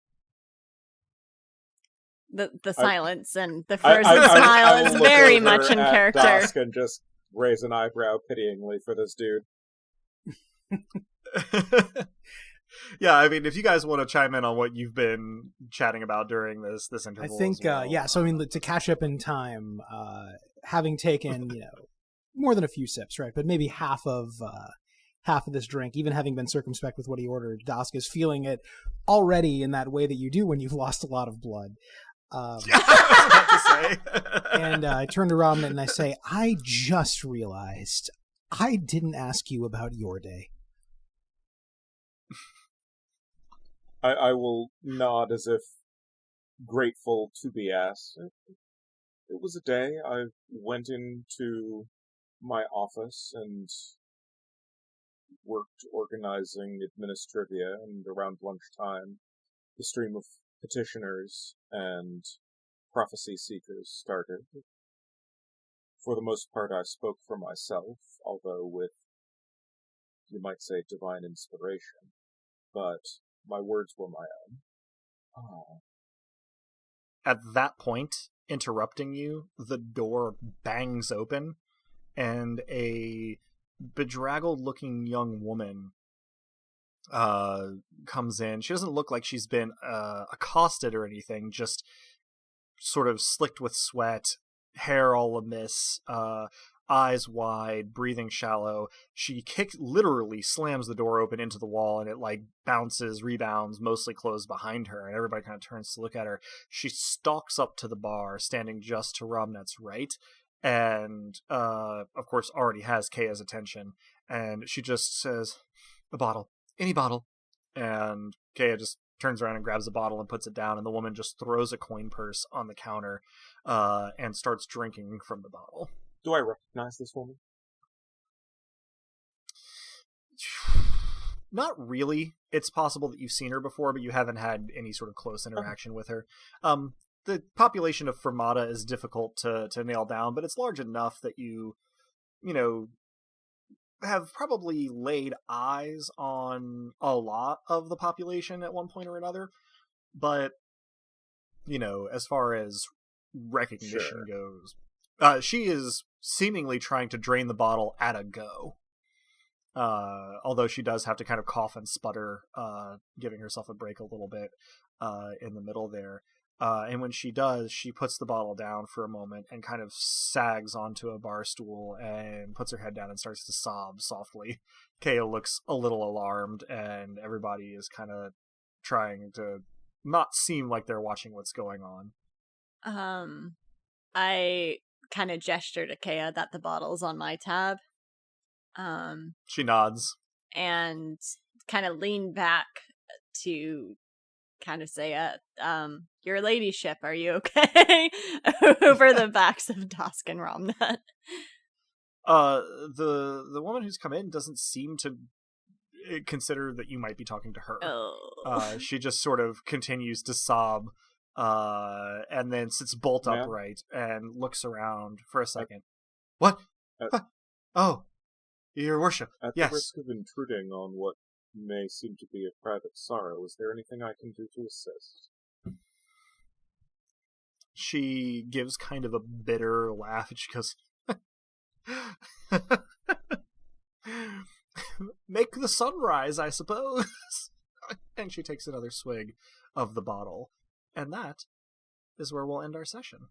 The silence and the frozen smile is very much in character. Dusk and just raise an eyebrow pityingly for this dude. Yeah, I mean, if you guys want to chime in on what you've been chatting about during this interval, I think, well, yeah. So I mean, to catch up in time, having taken more than a few sips, right? But maybe half of this drink, even having been circumspect with what he ordered, Dask is feeling it already in that way that you do when you've lost a lot of blood. Yeah, I was about to say. And I turn to Robin and I say, I just realized I didn't ask you about your day. I will nod as if grateful to be asked. It was a day. I went into my office and worked organizing Administrivia, and around lunchtime the stream of petitioners and prophecy seekers started. For the most part I spoke for myself, although with, you might say, divine inspiration. But my words were my own. Oh. At that point, interrupting you, the door bangs open, and a bedraggled-looking young woman comes in. She doesn't look like she's been accosted or anything, just sort of slicked with sweat, hair all amiss, eyes wide, breathing shallow. She literally slams the door open into the wall, and it bounces, rebounds, mostly closed behind her, and everybody kind of turns to look at her. She stalks up to the bar, standing just to Robnet's right, and of course already has Kaya's attention, and she just says, a bottle, any bottle, and Kaya just turns around and grabs a bottle and puts it down, and the woman just throws a coin purse on the counter and starts drinking from the bottle. Do I recognize this woman? Not really. It's possible that you've seen her before, but you haven't had any sort of close interaction with her. The population of Fermata is difficult to nail down, but it's large enough that you have probably laid eyes on a lot of the population at one point or another. But, as far as recognition goes, she is seemingly trying to drain the bottle at a go. Although she does have to kind of cough and sputter, giving herself a break a little bit in the middle there. And when she does, she puts the bottle down for a moment and kind of sags onto a bar stool and puts her head down and starts to sob softly. Kea looks a little alarmed, and everybody is kind of trying to not seem like they're watching what's going on. I kind of gesture to Kea that the bottle's on my tab. She nods. And kind of lean back to kind of say, your ladyship, are you okay? Over the backs of Dusk and Romnut. The woman who's come in doesn't seem to consider that you might be talking to her. Oh. She just sort of continues to sob, and then sits bolt upright and looks around for a second. What? Oh, your worship. At yes. the risk of intruding on what may seem to be a private sorrow, is there anything I can do to assist? She gives kind of a bitter laugh, and she goes, make the sunrise, I suppose. And she takes another swig of the bottle. And that is where we'll end our session.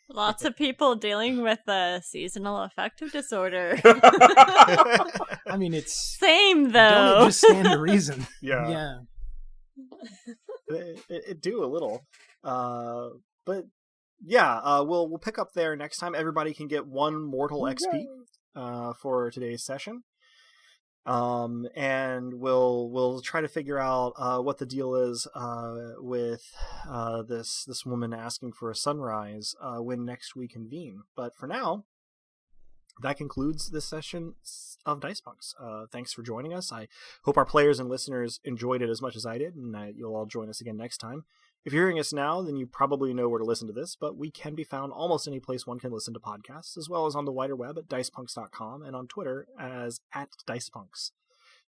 Lots of people dealing with a seasonal affective disorder. I mean, it's... Same, though. Don't it just stand to reason? Yeah. It do a little. But yeah, we'll pick up there next time. Everybody can get 1 mortal XP for today's session. And we'll try to figure out what the deal is with this woman asking for a sunrise when next we convene. But for now, that concludes this session of Dice Punks. Thanks for joining us. I hope our players and listeners enjoyed it as much as I did, and you'll all join us again next time. If you're hearing us now, then you probably know where to listen to this, but we can be found almost any place one can listen to podcasts, as well as on the wider web at dicepunks.com and on Twitter as @dicepunks.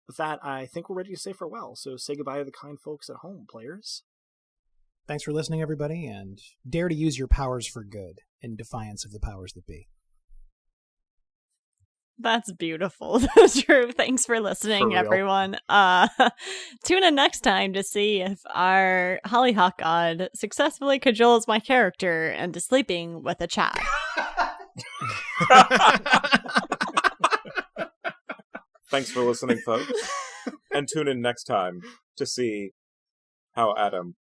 With that, I think we're ready to say farewell, so say goodbye to the kind folks at home, players. Thanks for listening, everybody, and dare to use your powers for good in defiance of the powers that be. That's beautiful. True. Thanks for listening, For real. everyone. Tune in next time to see if our Hollyhock God successfully cajoles my character into sleeping with a Chad. Thanks for listening, folks. And tune in next time to see how Adam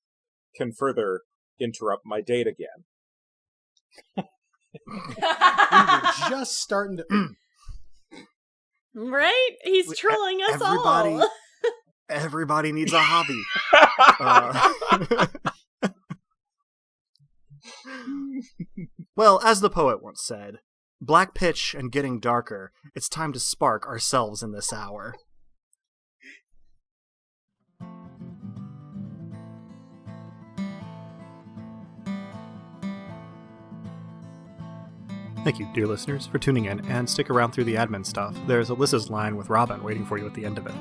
can further interrupt my date again. We were just starting to... Right? He's trolling us all. Everybody needs a hobby. Well, as the poet once said, black pitch and getting darker, it's time to spark ourselves in this hour. Thank you, dear listeners, for tuning in, and stick around through the admin stuff. There's Alyssa's line with Robin waiting for you at the end of it.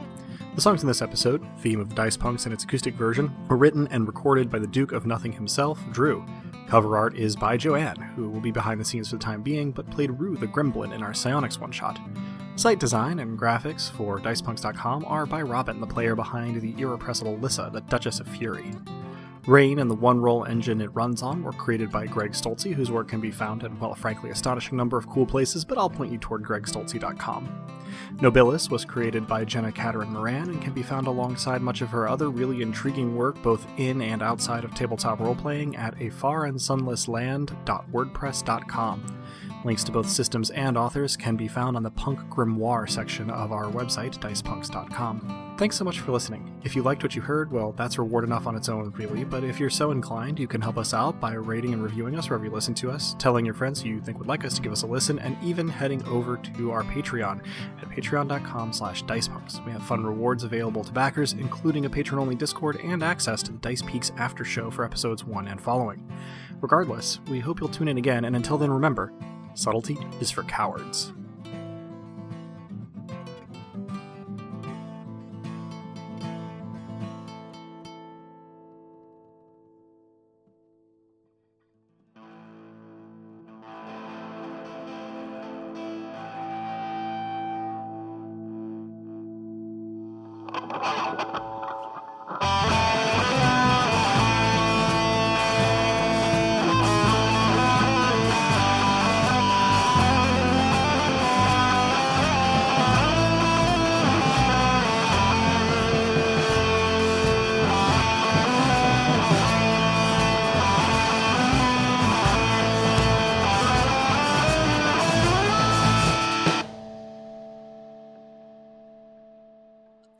The songs in this episode, theme of Dice Punks in its acoustic version, were written and recorded by the Duke of Nothing himself, Drew. Cover art is by Joanne, who will be behind the scenes for the time being, but played Rue the Gremlin in our Psionics one-shot. Site design and graphics for DicePunks.com are by Robin, the player behind the irrepressible Lissa, the Duchess of Fury. Rain and the one-roll engine it runs on were created by Greg Stolze, whose work can be found in, well, frankly, astonishing number of cool places, but I'll point you toward gregstolze.com. Nobilis was created by Jenna Caterin Moran and can be found alongside much of her other really intriguing work both in and outside of tabletop role-playing at afarandsunlessland.wordpress.com. Links to both systems and authors can be found on the Punk Grimoire section of our website, dicepunks.com. Thanks so much for listening. If you liked what you heard, well, that's reward enough on its own, really, but if you're so inclined, you can help us out by rating and reviewing us wherever you listen to us, telling your friends who you think would like us to give us a listen, and even heading over to our Patreon at patreon.com/dicepunks. We have fun rewards available to backers, including a patron-only Discord and access to the Dice Peaks after show for episodes 1 and following. Regardless, we hope you'll tune in again, and until then, remember, subtlety is for cowards.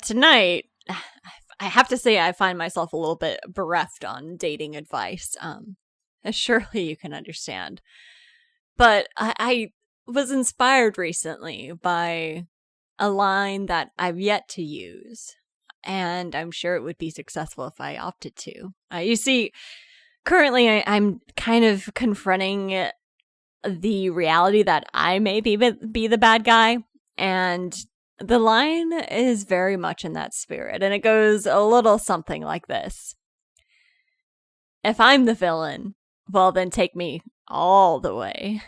tonight, I have to say I find myself a little bit bereft on dating advice. Surely you can understand. But I was inspired recently by a line that I've yet to use, and I'm sure it would be successful if I opted to. You see, currently I'm kind of confronting the reality that I may be the bad guy, and the line is very much in that spirit, and it goes a little something like this. If I'm the villain, well then take me all the way.